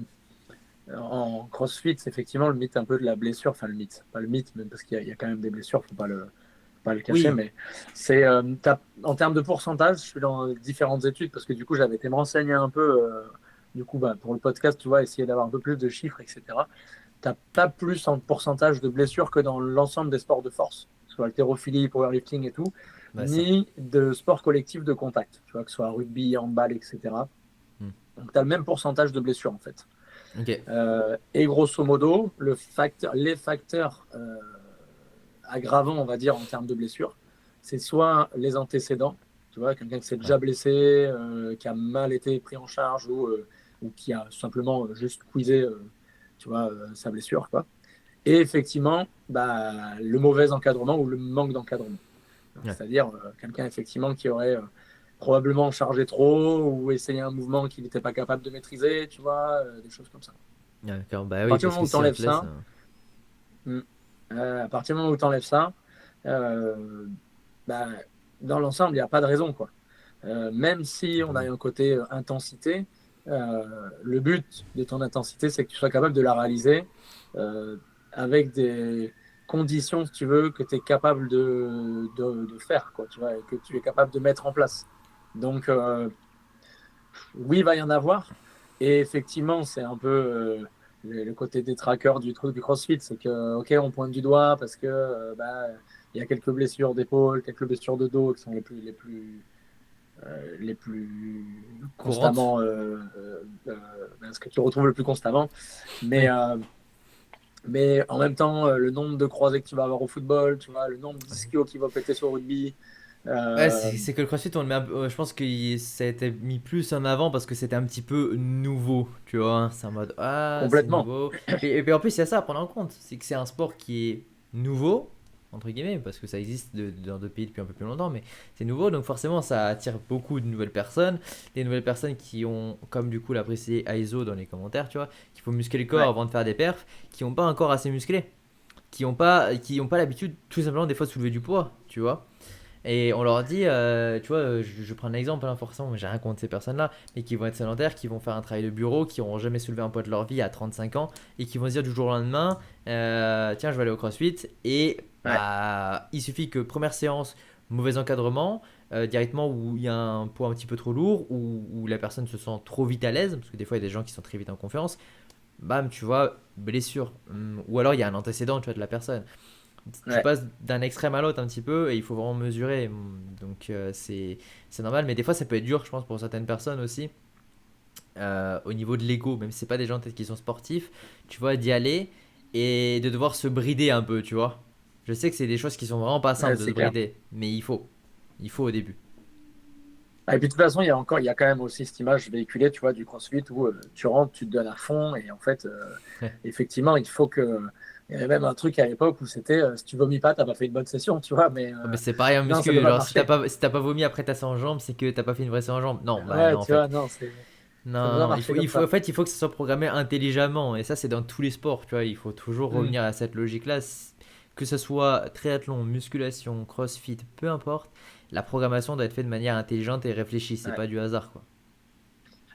en CrossFit, c'est effectivement le mythe un peu de la blessure, enfin le mythe, pas le mythe, même parce qu'il y a quand même des blessures, faut pas le cacher, Oui, mais c'est en termes de pourcentage, je suis dans différentes études parce que du coup j'avais été me renseigner un peu, du coup bah, pour le podcast, tu vois, essayer d'avoir un peu plus de chiffres, etc. T'as pas plus en pourcentage de blessures que dans l'ensemble des sports de force, que ce soit haltérophilie, powerlifting et tout, bah ça. ni de sports collectifs de contact, tu vois, que ce soit rugby, handball, etc. Hmm. Donc tu as le même pourcentage de blessures en fait. Ok, Et grosso modo, les facteurs aggravants, on va dire, en termes de blessures, c'est soit les antécédents, tu vois, quelqu'un qui s'est ouais. déjà blessé, qui a mal été pris en charge ou ou qui a simplement juste quizé tu vois, sa blessure, quoi. Et effectivement, bah, le mauvais encadrement ou le manque d'encadrement. Ouais. C'est-à-dire quelqu'un effectivement qui aurait probablement chargé trop ou essayé un mouvement qu'il n'était pas capable de maîtriser, tu vois, des choses comme ça. Ouais, d'accord. Bah À oui, partir du parce moment que où tu si on enlèves te laisse. ça, mm, à partir du moment où tu enlèves ça, euh, bah, dans l'ensemble, il n'y a pas de raison, quoi. Même si on a un côté intensité, le but de ton intensité, c'est que tu sois capable de la réaliser euh, avec des conditions, si tu veux, que tu es capable de faire, quoi, tu vois, et que tu es capable de mettre en place. Donc, oui, il va y en avoir. Et effectivement, c'est un peu le côté des trackers du truc du CrossFit, c'est que, ok, on pointe du doigt parce que bah, il y a quelques blessures d'épaule, quelques blessures de dos qui sont les plus Courante. constamment, ce que tu retrouves le plus constamment. Mais, Oui. euh, mais en même temps, le nombre de croisés que tu vas avoir au football, tu vois, le nombre d'ischio qui va péter sur le rugby, Ouais, euh, c'est que le CrossFit, on le met je pense que ça a été mis plus en avant parce que c'était un petit peu nouveau, tu vois. Hein. C'est en mode, ah, c'est complètement. nouveau. Et puis en plus, il y a ça à prendre en compte. C'est que c'est un sport qui est nouveau, entre guillemets, parce que ça existe dans d'autres pays depuis un peu plus longtemps, mais c'est nouveau, donc forcément, ça attire beaucoup de nouvelles personnes. Des nouvelles personnes qui ont, comme du coup l'a précisé Aizo dans les commentaires, tu vois, qu'il faut muscler le corps Ouais, avant de faire des perfs, qui n'ont pas un corps assez musclé, qui ont pas l'habitude, tout simplement, des fois, de soulever du poids, tu vois. Et on leur dit, tu vois, je prends un exemple, hein, forcément, mais j'ai rien contre ces personnes-là, mais qui vont être sédentaires, qui vont faire un travail de bureau, qui n'auront jamais soulevé un poids de leur vie à 35 ans, et qui vont se dire du jour au lendemain, tiens, je vais aller au CrossFit, et ouais, bah, il suffit que première séance, mauvais encadrement, directement où il y a un poids un petit peu trop lourd, où la personne se sent trop vite à l'aise, parce que des fois il y a des gens qui sont très vite en confiance, bam, tu vois, blessure. Ou alors il y a un antécédent, tu vois, de la personne. Tu ouais. passes d'un extrême à l'autre un petit peu et il faut vraiment mesurer. Donc c'est normal, mais des fois ça peut être dur, je pense, pour certaines personnes aussi, au niveau de l'ego, même si c'est pas des gens peut-être qui sont sportifs, tu vois, d'y aller et de devoir se brider un peu, tu vois. Je sais que c'est des choses qui sont vraiment pas Ouais, simples de se c'est clair. brider, mais il faut. Il faut au début. Ah, et puis de toute façon, il y a quand même aussi cette image véhiculée, tu vois, du CrossFit où tu rentres, tu te donnes à fond, et en fait, effectivement, il faut que. Il y avait même un truc à l'époque où c'était si tu vomis pas, t'as pas fait une bonne session, tu vois, mais Oh, mais c'est pareil en non, ça peut muscu, pas genre marcher. si t'as pas vomi après ta séance en jambes, c'est que t'as pas fait une vraie séance en jambes. Non, bah non Ouais, en tu fait. vois, non, ça peut Non, pas non, marcher comme en ça. fait, il faut que ça soit programmé intelligemment. Et ça, c'est dans tous les sports, tu vois. Il faut toujours Hmm, revenir à cette logique-là. Que ce soit triathlon, musculation, crossfit, peu importe, la programmation doit être faite de manière intelligente et réfléchie. C'est ouais. pas du hasard, quoi.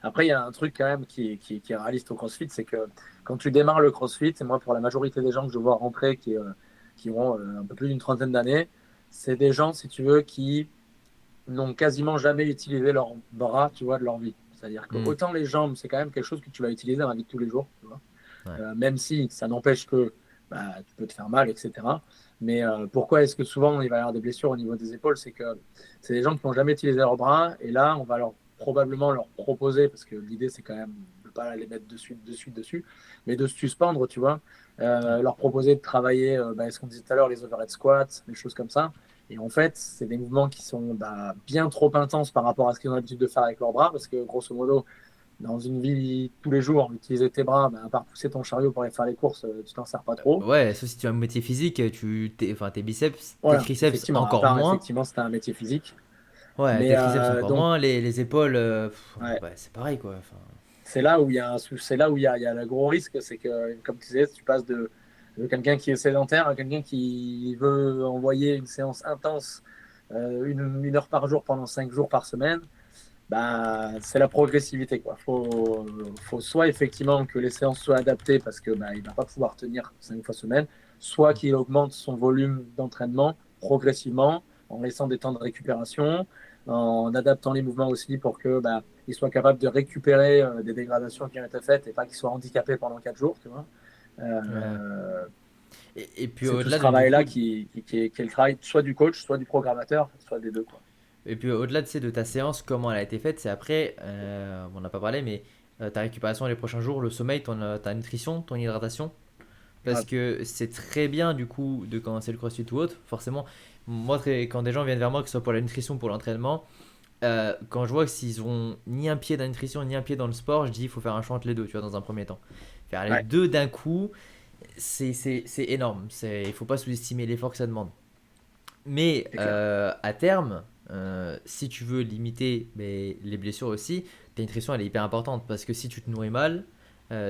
Après, il y a un truc quand même qui est réaliste au CrossFit, c'est que quand tu démarres le CrossFit, et moi, pour la majorité des gens que je vois rentrer qui ont un peu plus d'une trentaine d'années, c'est des gens, si tu veux, qui n'ont quasiment jamais utilisé leurs bras, tu vois, de leur vie. C'est-à-dire que Hmm, autant les jambes, c'est quand même quelque chose que tu vas utiliser dans la vie de tous les jours, tu vois. ouais. Même si ça n'empêche que bah, tu peux te faire mal, etc. Mais pourquoi est-ce que souvent il va y avoir des blessures au niveau des épaules? C'est que c'est des gens qui n'ont jamais utilisé leurs bras et là, on va probablement leur proposer, parce que l'idée c'est quand même de ne pas les mettre dessus, mais de se suspendre, tu vois, Ouais. leur proposer de travailler, bah, ce qu'on disait tout à l'heure, les overhead squats, des choses comme ça. Et en fait, c'est des mouvements qui sont bah, bien trop intenses par rapport à ce qu'ils ont l'habitude de faire avec leurs bras, parce que grosso modo, dans une vie tous les jours, utiliser tes bras, bah, à part pousser ton chariot pour aller faire les courses, tu t'en sers pas trop. Ouais, sauf si tu as un métier physique, enfin, tes biceps, tes Voilà, triceps effectivement, à encore part moins. effectivement c'était un métier physique. Ouais, Mais tes triceps encore donc, moins. Les épaules, ouais, ouais, c'est pareil, quoi. Enfin, c'est là où il y a c'est là où il y a le gros risque, c'est que, comme tu disais, tu passes de quelqu'un qui est sédentaire à quelqu'un qui veut envoyer une séance intense, une heure par jour pendant 5 jours par semaine. Bah, c'est la progressivité, quoi. Faut soit effectivement que les séances soient adaptées parce que bah, il va pas pouvoir tenir 5 fois semaine, soit qu'il augmente son volume d'entraînement progressivement en laissant des temps de récupération, en adaptant les mouvements aussi pour que bah, il soit capable de récupérer des dégradations qui ont été faites et pas qu'il soit handicapé pendant 4 jours, tu vois. ouais. Euh, Et puis c'est tout ce au-delà, donc du coup, travail-là qui est le travail soit du coach, soit du programmateur, soit des deux, quoi. et puis au-delà de ta séance, comment elle a été faite, c'est après, on n'a pas parlé, mais ta récupération les prochains jours, le sommeil, ta nutrition, ton hydratation. Parce Ouais, que c'est très bien du coup de commencer le crossfit ou autre. Forcément, moi, quand des gens viennent vers moi, que ce soit pour la nutrition ou pour l'entraînement, Quand je vois que s'ils ont ni un pied dans la nutrition ni un pied dans le sport, je dis il faut faire un choix entre les deux, tu vois, dans un premier temps. Faire les Ouais, deux d'un coup, c'est énorme. Il faut pas sous-estimer l'effort que ça demande. Mais c'est clair. à terme, si tu veux limiter les blessures aussi, ta nutrition elle est hyper importante parce que si tu te nourris mal,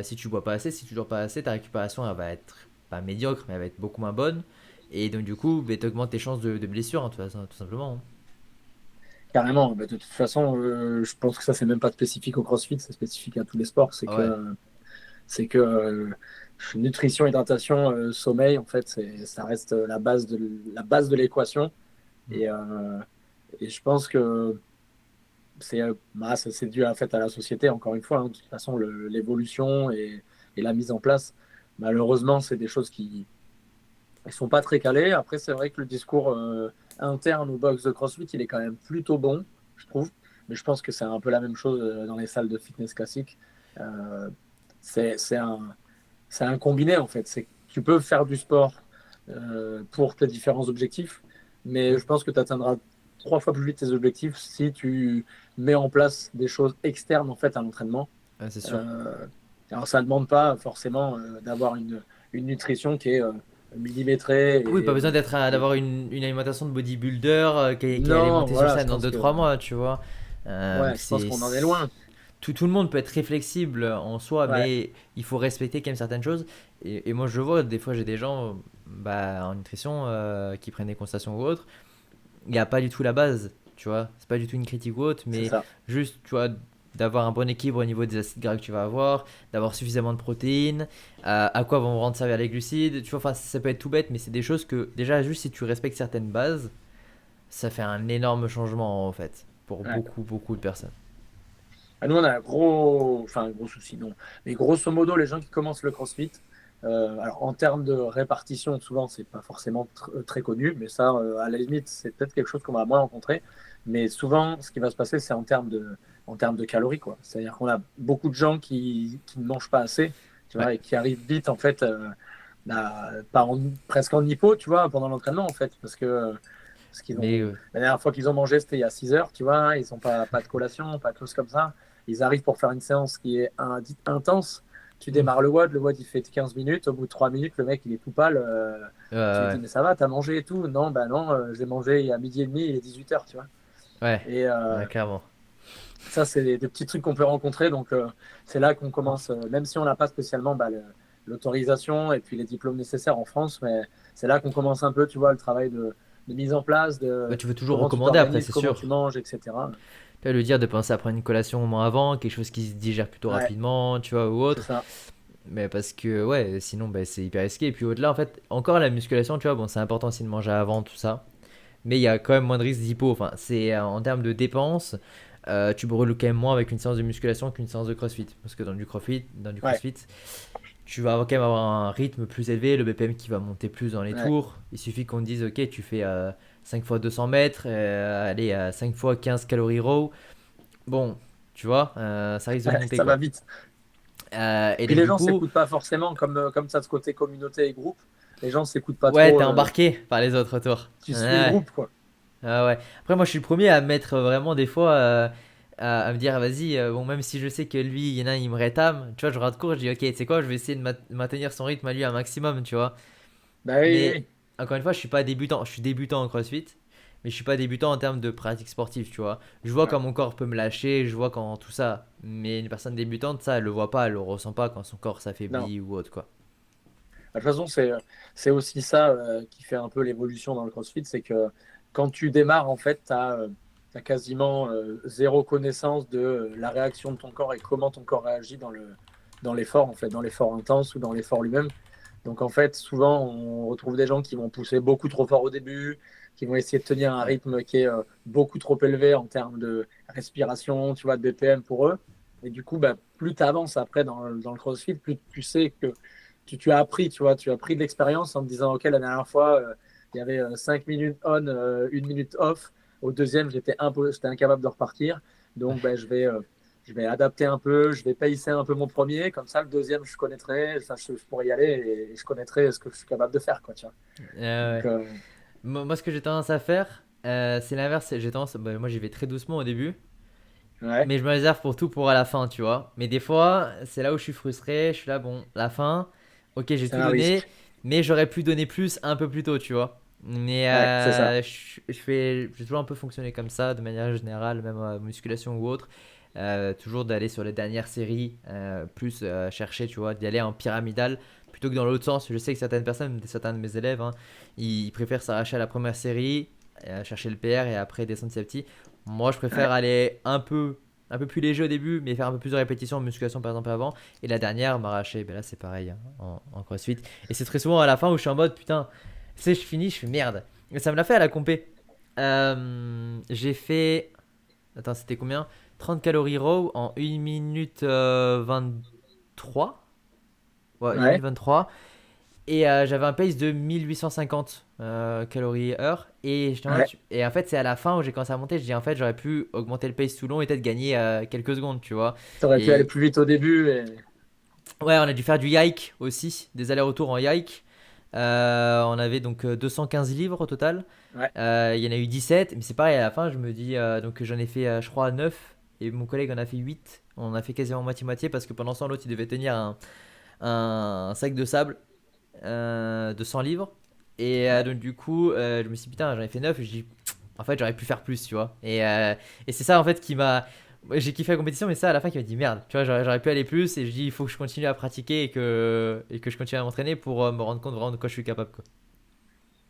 si tu bois pas assez, si tu dors pas assez, ta récupération elle va être pas médiocre, mais elle va être beaucoup moins bonne. Et donc du coup, tu augmentes tes chances de blessure, hein, tout simplement, hein. Carrément. Bah, de toute façon, je pense que ça, c'est même pas spécifique au CrossFit, c'est spécifique à tous les sports. Ah ouais. C'est que nutrition, hydratation, sommeil, en fait, ça reste la base de l'équation. Mm. Et, et je pense que c'est dû en fait, à la société, encore une fois. Hein. De toute façon, l'évolution et la mise en place, malheureusement, c'est des choses qui ne sont pas très calées. Après, c'est vrai que le discours interne au box de CrossFit, il est quand même plutôt bon, je trouve. Mais je pense que c'est un peu la même chose dans les salles de fitness classiques. Euh, c'est un combiné, en fait. Tu peux faire du sport pour tes différents objectifs, mais Mm. je pense que tu atteindras 3 fois plus vite tes objectifs si tu mets en place des choses externes en fait à l'entraînement. Ouais, c'est sûr. Euh, alors ça ne demande pas forcément d'avoir une nutrition qui est millimétrée Oui, pas besoin et- d'avoir une alimentation de bodybuilder qui est allé non, monter sur voilà, je scène dans pense deux que trois mois, tu vois. ouais, je pense qu'on en est loin. Tout le monde peut être très flexible en soi, Ouais, mais il faut respecter quand même certaines choses. Et moi, je vois, des fois, j'ai des gens en nutrition qui prennent des consultations ou autre. Il n'y a pas du tout la base, tu vois. C'est pas du tout une critique ou autre, c'est mais ça. juste, tu vois, d'avoir un bon équilibre au niveau des acides gras que tu vas avoir, d'avoir suffisamment de protéines, à quoi vont rendre servir les glucides. Tu vois, enfin, ça peut être tout bête, mais c'est des choses que, déjà, juste si tu respectes certaines bases, ça fait un énorme changement, en fait, pour Ouais. beaucoup, beaucoup de personnes. Ah, nous, on a un gros souci, non. Mais grosso modo, les gens qui commencent le CrossFit, alors en termes de répartition, souvent, c'est pas forcément très connu, mais ça, à la limite, c'est peut-être quelque chose qu'on va moins rencontrer. Mais souvent, ce qui va se passer, c'est en termes de calories, quoi. C'est-à-dire qu'on a beaucoup de gens qui ne mangent pas assez, tu Ouais. vois, et qui arrivent vite, en fait, pas presque en hypo, tu vois, pendant l'entraînement, en fait, parce qu'ils Mais ont, la dernière fois qu'ils ont mangé, c'était il y a 6 heures, tu vois. Ils n'ont pas de collation, pas de choses comme ça. Ils arrivent pour faire une séance qui est dite intense. Tu hmm, démarres le WOD il fait 15 minutes. Au bout de 3 minutes, le mec, il est tout pâle. Tu lui dis, ouais, mais ça va, t'as mangé et tout? Non, bah non, j'ai mangé il y a midi et demi, il est 18 heures, tu vois. ouais, Et ouais, clairement. ça, c'est des petits trucs qu'on peut rencontrer. Donc, c'est là qu'on commence, même si on n'a pas spécialement l'autorisation et puis les diplômes nécessaires en France, mais c'est là qu'on commence un peu, tu vois, le travail de mise en place, Bah, de tu veux toujours comment tu recommander après, t'organises, c'est comment tu sûr. manges, etc. Tu vas lui dire de penser à prendre une collation au moins avant, quelque chose qui se digère plutôt Ouais, rapidement, tu vois, ou c'est autre. ça. Mais parce que, ouais, sinon, bah, c'est hyper risqué. Et puis au-delà, en fait, encore la musculation, tu vois, bon, c'est important aussi de manger avant, tout ça. Mais il y a quand même moins de risques d'hypo. Enfin, c'est en termes de dépenses, tu brûles quand même moins avec une séance de musculation qu'une séance de CrossFit. Parce que dans du Ouais, CrossFit, tu vas quand même avoir un rythme plus élevé, le BPM qui va monter plus dans les ouais. tours. Il suffit qu'on te dise, ok, tu fais 5 fois 200 mètres, allez, 5 fois 15 calories raw. Bon, tu vois, ça risque de monter Ça va quoi. vite. Et Puis donc les du gens coup, s'écoutent pas forcément comme ça de ce côté communauté et groupe. Les gens s'écoutent pas ouais, trop. t'es embarqué par les autres autour. Tu suis le Ouais, groupe, quoi. ouais. Après, moi, je suis le premier à mettre vraiment des fois à me dire, vas-y, bon, même si je sais que lui, il y en a, il me rétame, tu vois, je rate court, je dis, ok, tu sais quoi, je vais essayer de maintenir son rythme à lui un maximum, tu vois. Bah oui, oui, Mais oui. encore une fois, je suis pas débutant, je suis débutant en CrossFit, mais je suis pas débutant en termes de pratique sportive, tu vois. Je vois Ouais, quand mon corps peut me lâcher, je vois quand tout ça. Mais une personne débutante, ça, elle le voit pas, elle le ressent pas quand son corps non. s'affaiblit ou autre, quoi. De toute façon, c'est aussi ça qui fait un peu l'évolution dans le CrossFit, c'est que quand tu démarres, en fait, tu as, quasiment zéro connaissance de la réaction de ton corps et comment ton corps réagit dans l'effort, en fait, dans l'effort intense ou dans l'effort lui-même. Donc, en fait, souvent, on retrouve des gens qui vont pousser beaucoup trop fort au début, qui vont essayer de tenir un Ouais. rythme qui est beaucoup trop élevé en termes de respiration, tu vois, de BPM pour eux. Et du coup, bah, plus tu avances après dans le CrossFit, plus tu sais que tu as appris, tu vois, tu as pris de l'expérience en te disant, OK, la dernière fois, il y avait 5 minutes on, 1 minute off. Au deuxième, j'étais incapable de repartir. Donc, ben, je vais adapter un peu, je vais pacer un peu mon premier. Comme ça, le deuxième, je connaîtrai, enfin, je pourrais y aller et je connaîtrai ce que je suis capable de faire, quoi, tu vois. Donc, Ouais. Moi, ce que j'ai tendance à faire, C'est l'inverse, j'ai tendance, bah, moi j'y vais très doucement au début, Ouais, mais je me réserve pour tout pour à la fin, tu vois. Mais des fois, c'est là où je suis frustré, je suis là, bon, la fin, ok, j'ai c'est tout un donné, risque. mais j'aurais pu donner plus un peu plus tôt, tu vois. Mais Ouais, c'est ça. j'ai toujours un peu fonctionné comme ça, de manière générale, même à musculation ou autre. Toujours d'aller sur les dernières séries, plus chercher, tu vois, d'y aller en pyramidal plutôt que dans l'autre sens. Je sais que certaines personnes, certains de mes élèves, hein, ils préfèrent s'arracher à la première série, chercher le PR et après descendre petit à petit. Moi, je préfère Ouais. aller un peu plus léger au début, mais faire un peu plus de répétitions en musculation par exemple avant. Et la dernière, m'arracher, ben là c'est pareil, hein, en crossfit. Et c'est très souvent à la fin où je suis en mode putain, tu sais, je finis, je fais merde. Et ça me l'a fait à la compé. J'ai fait. Attends, c'était combien? 30 calories raw en 1 minute 23. Ouais, 1 minute Ouais. 23. Et j'avais un pace de 1850 calories heure. Ouais. Et en fait, c'est à la fin où j'ai commencé à monter. Je dis en fait, j'aurais pu augmenter le pace tout long et peut-être gagner quelques secondes, tu vois. T'aurais pu aller Et plus vite au début et ouais, on a dû faire du yike aussi, des allers-retours en yike. On avait donc 215 livres au total. ouais. Il y en a eu 17, mais c'est pareil, à la fin, je me dis, donc j'en ai fait, je crois, 9, et mon collègue en a fait 8. On a fait quasiment moitié-moitié parce que pendant ce temps, l'autre, il devait tenir un sac de sable de 100 livres. Et Ouais. donc, du coup, je me suis dit, putain, j'en ai fait 9. Et je dis, en fait, j'aurais pu faire plus, tu vois. Et c'est ça, en fait, qui m'a. Ouais, j'ai kiffé la compétition, mais ça, à la fin, qui m'a dit, merde, tu vois, j'aurais pu aller plus. Et je dis, il faut que je continue à pratiquer et que je continue à m'entraîner pour me rendre compte vraiment de quoi je suis capable, quoi.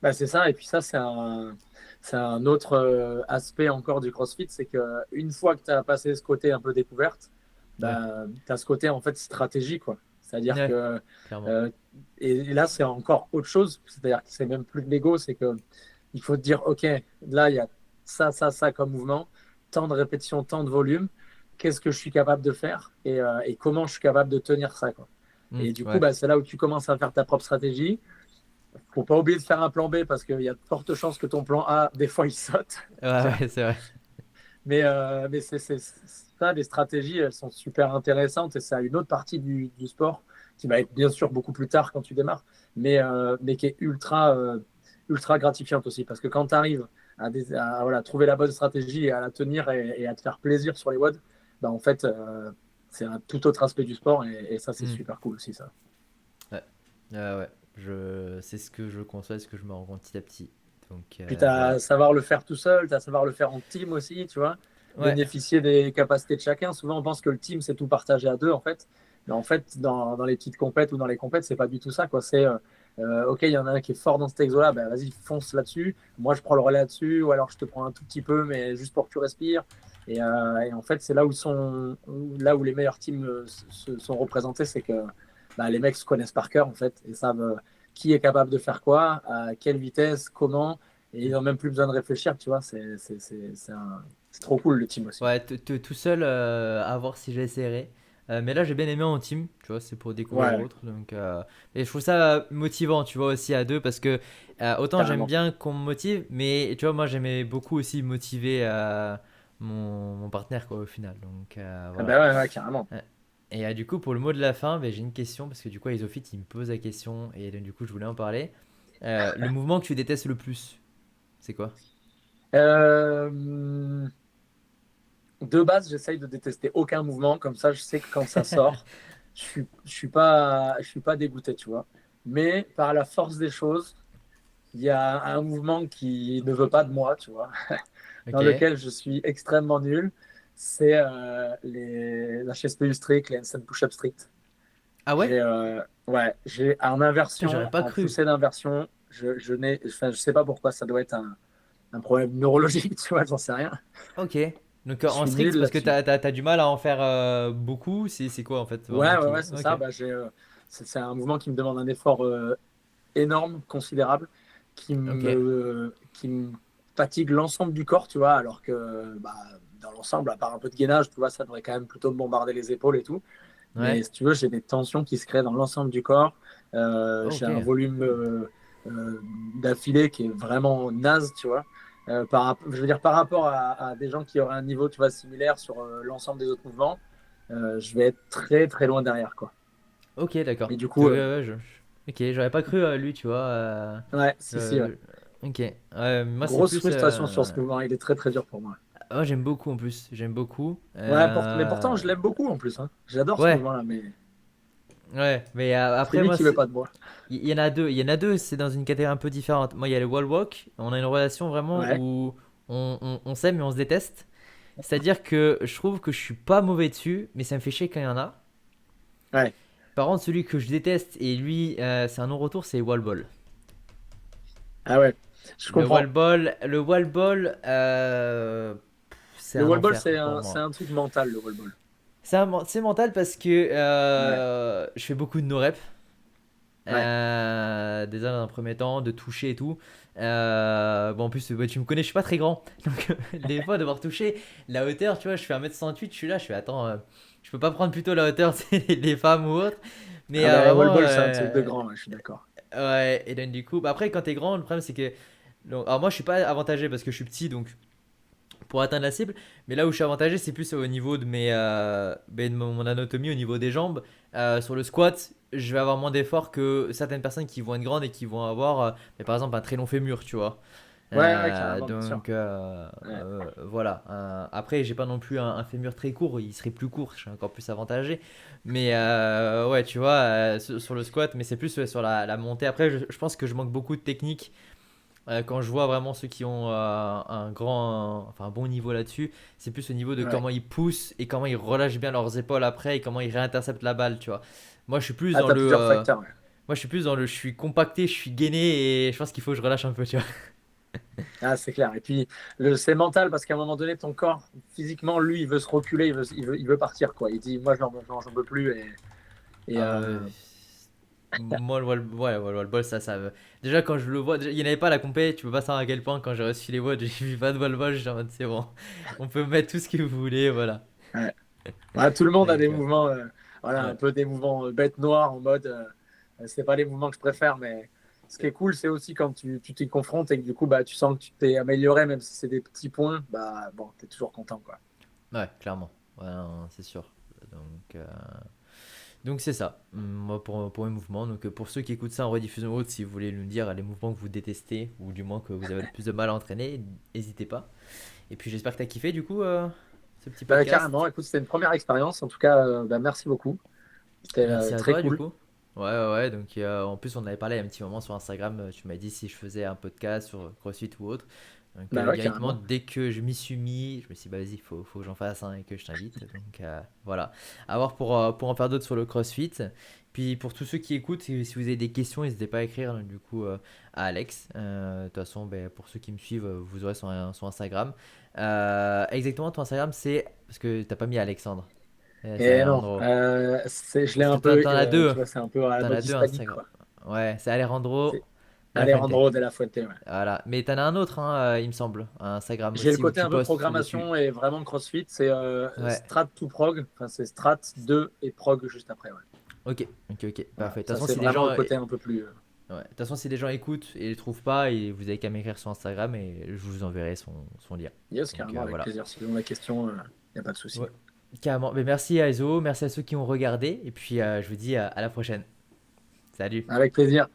Bah, c'est ça. Et puis ça, c'est un autre aspect encore du CrossFit, c'est que une fois que tu as passé ce côté un peu découverte, Ouais, bah, tu as ce côté en fait stratégie, quoi. C'est-à-dire ouais, que clairement. euh, et là, c'est encore autre chose. C'est-à-dire que c'est même plus de l'ego, c'est que il faut te dire, OK, là, il y a ça comme mouvement, tant de répétitions, tant de volume. Qu'est-ce que je suis capable de faire et comment je suis capable de tenir ça, quoi. Et du coup, Ouais, bah, c'est là où tu commences à faire ta propre stratégie. Faut pas oublier de faire un plan B parce qu'il y a de fortes chances que ton plan A, des fois, il saute. ouais, ouais, c'est vrai. Mais ça, les stratégies, elles sont super intéressantes et c'est une autre partie du sport qui va être bien sûr beaucoup plus tard quand tu démarres, mais qui est ultra gratifiante aussi parce que quand tu arrives voilà, trouver la bonne stratégie et à la tenir et à te faire plaisir sur les WOD, bah, en fait, c'est un tout autre aspect du sport et ça, c'est Hmm. super cool aussi, ça. Ouais, ouais, c'est ce que je conçois, ce que je me rends compte petit à petit. Donc Puis tu as à voilà. savoir le faire tout seul, tu as à savoir le faire en team aussi, tu vois, Ouais, bénéficier des capacités de chacun. Souvent, on pense que le team, c'est tout partagé à deux, en fait. Mais en fait, dans les petites compètes ou dans les compètes, c'est pas du tout ça, quoi. C'est, OK, il y en a un qui est fort dans cet exo-là, ben, vas-y, fonce là-dessus. Moi, je prends le relais là-dessus, ou alors je te prends un tout petit peu, mais juste pour que tu respires. Et en fait, c'est là où les meilleurs teams sont représentés, c'est que bah, les mecs se connaissent par cœur, en fait, et savent qui est capable de faire quoi, à quelle vitesse, comment. Et ils n'ont même plus besoin de réfléchir, tu vois. C'est trop cool le team aussi. ouais, tout seul, à voir si j'essaierai. Mais là, j'ai bien aimé en team, tu vois, c'est pour découvrir Ouais, autre. Donc, et je trouve ça motivant, tu vois, aussi à deux, parce que autant j'aime carrément. bien qu'on me motive, mais tu vois, moi j'aimais beaucoup aussi motiver mon partenaire, quoi, au final. Donc, Ah voilà. bah ouais, ouais, carrément. Euh, Et du coup, pour le mot de la fin, ben, j'ai une question, parce que du coup, Isofit, il me pose la question, et donc, du coup, je voulais en parler. Le mouvement que tu détestes le plus, c'est quoi? Euh, de base, j'essaye de détester aucun mouvement, comme ça, je sais que quand ça sort, je suis pas dégoûté, tu vois. Mais par la force des choses, il y a un mouvement qui ne veut pas de moi, tu vois, dans Ok. lequel je suis extrêmement nul. C'est la chaise plus strict, les handstand push-up strict. Ah ouais? J'ai en Putain, j'aurais inversion, pas en cru. poussée d'inversion, je sais pas pourquoi, ça doit être un problème neurologique, tu vois, j'en sais rien. Ok. Donc Je en suis strict, nul c'est parce que là-dessus. t'as du mal à en faire beaucoup. C'est quoi en fait vraiment Ouais, qui. c'est Ok. ça. Bah, c'est un mouvement qui me demande un effort énorme, considérable, Ok. qui me fatigue l'ensemble du corps, tu vois, alors que bah, dans l'ensemble, à part un peu de gainage, tu vois, ça devrait quand même plutôt me bombarder les épaules et tout. Mais Ouais. si tu veux, j'ai des tensions qui se créent dans l'ensemble du corps. J'ai Ok. un volume d'affilée qui est vraiment naze, tu vois. Je veux dire, par rapport à des gens qui auraient un niveau, tu vois, similaire sur l'ensemble des autres mouvements, je vais être très très loin derrière, quoi. Ok, d'accord. Et du Ouais, coup, ouais, ok, j'aurais pas cru lui, tu vois. ouais, si, si, ouais. Euh, Ok. Moi, c'est Grosse plus. frustration sur ce mouvement, il est très très dur pour moi. Moi, j'aime beaucoup en plus. J'aime beaucoup. Ouais, mais pourtant, je l'aime beaucoup en plus, hein. J'adore ce Ouais, mouvement-là, mais ouais. Mais c'est après, lui moi, qui veut pas de moi. il y en a deux. Il y en a deux, c'est dans une catégorie un peu différente. Moi, il y a le wall walk. On a une relation vraiment Ouais, où on s'aime et on se déteste. C'est-à-dire que je trouve que je suis pas mauvais dessus, mais ça me fait chier quand il y en a. ouais. Par contre, celui que je déteste et lui, c'est un non-retour, c'est wall ball. Ah ouais, je comprends. Le wall ball, c'est Le un wall ball, enfer pour c'est moi. un truc mental, le wall ball. C'est mental parce que Ouais, je fais beaucoup de no reps. ouais. Déjà dans un premier temps, de toucher et tout. Bon, en plus, bah, tu me connais, je suis pas très grand. Donc, des fois, devoir toucher la hauteur, tu vois, je fais 1m68, je suis là, je fais attends, je peux pas prendre plutôt la hauteur, des femmes ou autres. Mais Ah bah, wall vraiment, ball, c'est un truc de grand, ouais, je suis d'accord. ouais, et donc du coup, bah, après, quand t'es grand, le problème c'est que. Alors, moi, je suis pas avantagé parce que je suis petit, donc pour atteindre la cible. Mais là où je suis avantagé, c'est plus au niveau de de mon anatomie, au niveau des jambes. Sur le squat, je vais avoir moins d'efforts que certaines personnes qui vont être grandes et qui vont avoir, mais par exemple, un très long fémur, tu vois. Ouais, ouais, carrément, bien sûr. Ouais, Voilà. Après, j'ai pas non plus un fémur très court, il serait plus court, je suis encore plus avantagé. Mais ouais, tu vois, sur le squat, mais c'est plus ouais, sur la montée. Après, je pense que je manque beaucoup de technique quand je vois vraiment ceux qui ont enfin un bon niveau là-dessus, c'est plus au niveau de ouais. comment ils poussent et comment ils relâchent bien leurs épaules après et comment ils réinterceptent la balle, tu vois. Moi, je suis plus Ah, dans t'as plusieurs facteurs, ouais. je suis compacté, je suis gainé et je pense qu'il faut que je relâche un peu, tu vois. Ah, c'est clair. Et puis, c'est mental parce qu'à un moment donné, ton corps, physiquement, lui, il veut se reculer, il veut partir, quoi. Il dit, moi, j'en peux plus. Et Ah, moi, le wall-ball, déjà, quand je le vois, il n'y en avait pas à la compé, tu peux pas savoir à quel point, quand j'ai reçu les watts, j'ai vu pas de wall-ball, j'ai en mode, c'est bon, on peut mettre tout ce que vous voulez, voilà. ouais. Ouais, tout le monde a des Donc, mouvements, voilà, un ouais. peu des mouvements bête noire en mode, c'est pas les mouvements que je préfère, mais ce qui est cool, c'est aussi quand tu t'y confrontes et que du coup, bah, tu sens que tu t'es amélioré, même si c'est des petits points, bah, bon, t'es toujours content, quoi. Ouais, clairement. Ouais, non, c'est sûr. Donc, donc c'est ça. Moi, pour mes mouvements. Donc, pour ceux qui écoutent ça en rediffusion haute, si vous voulez nous dire les mouvements que vous détestez, ou du moins que vous avez le plus de mal à entraîner, n'hésitez pas. Et puis, j'espère que tu as kiffé, du coup, ce petit Bah, podcast. carrément, écoute, c'était une première expérience. En tout cas, bah, merci beaucoup. C'était Merci à très toi, du cool. coup. Ouais, ouais, ouais. Donc, en plus, on avait parlé il y a un petit moment sur Instagram. Tu m'as dit si je faisais un podcast sur CrossFit ou autre. Donc, Bah ouais, directement, carrément. dès que je m'y suis mis, je me suis dit, bah, vas-y, faut que j'en fasse un et que je t'invite. Donc, voilà. À voir pour en faire d'autres sur le CrossFit. Puis, pour tous ceux qui écoutent, si vous avez des questions, n'hésitez pas à écrire, du coup, à Alex. De toute façon, ben, pour ceux qui me suivent, vous aurez son Instagram. Exactement, ton Instagram, c'est. Parce que t'as pas mis Alexandre. C'est Et non, Alejandro. je l'ai Parce que un peu, t'en as deux. tu vois, c'est un peu à la T'en mode as deux hispanique, Instagram. quoi. Ouais, c'est Alejandro C'est de la Fuente. Alejandro de la Fuente, ouais. Voilà. Mais t'en as un autre, hein, il me semble. Un Instagram J'ai le aussi où côté tu un peu postes dessus. programmation et vraiment CrossFit, c'est Ouais. Strat to Prog, enfin c'est Strat 2 et Prog juste après, ouais. Ok, ok, ok. Voilà, Parfait. De toute ça façon, c'est si des vraiment gens, le côté un peu plus. ouais. De toute façon, si des gens écoutent et ne trouvent pas, et vous avez qu'à m'écrire sur Instagram et je vous enverrai son lien. Yes, Donc carrément, avec voilà. plaisir. Si vous avez la question, il n'y a pas de souci. Ouais. Carrément. Mais merci à Ezo, merci à ceux qui ont regardé. Et puis je vous dis à la prochaine. Salut. Avec plaisir.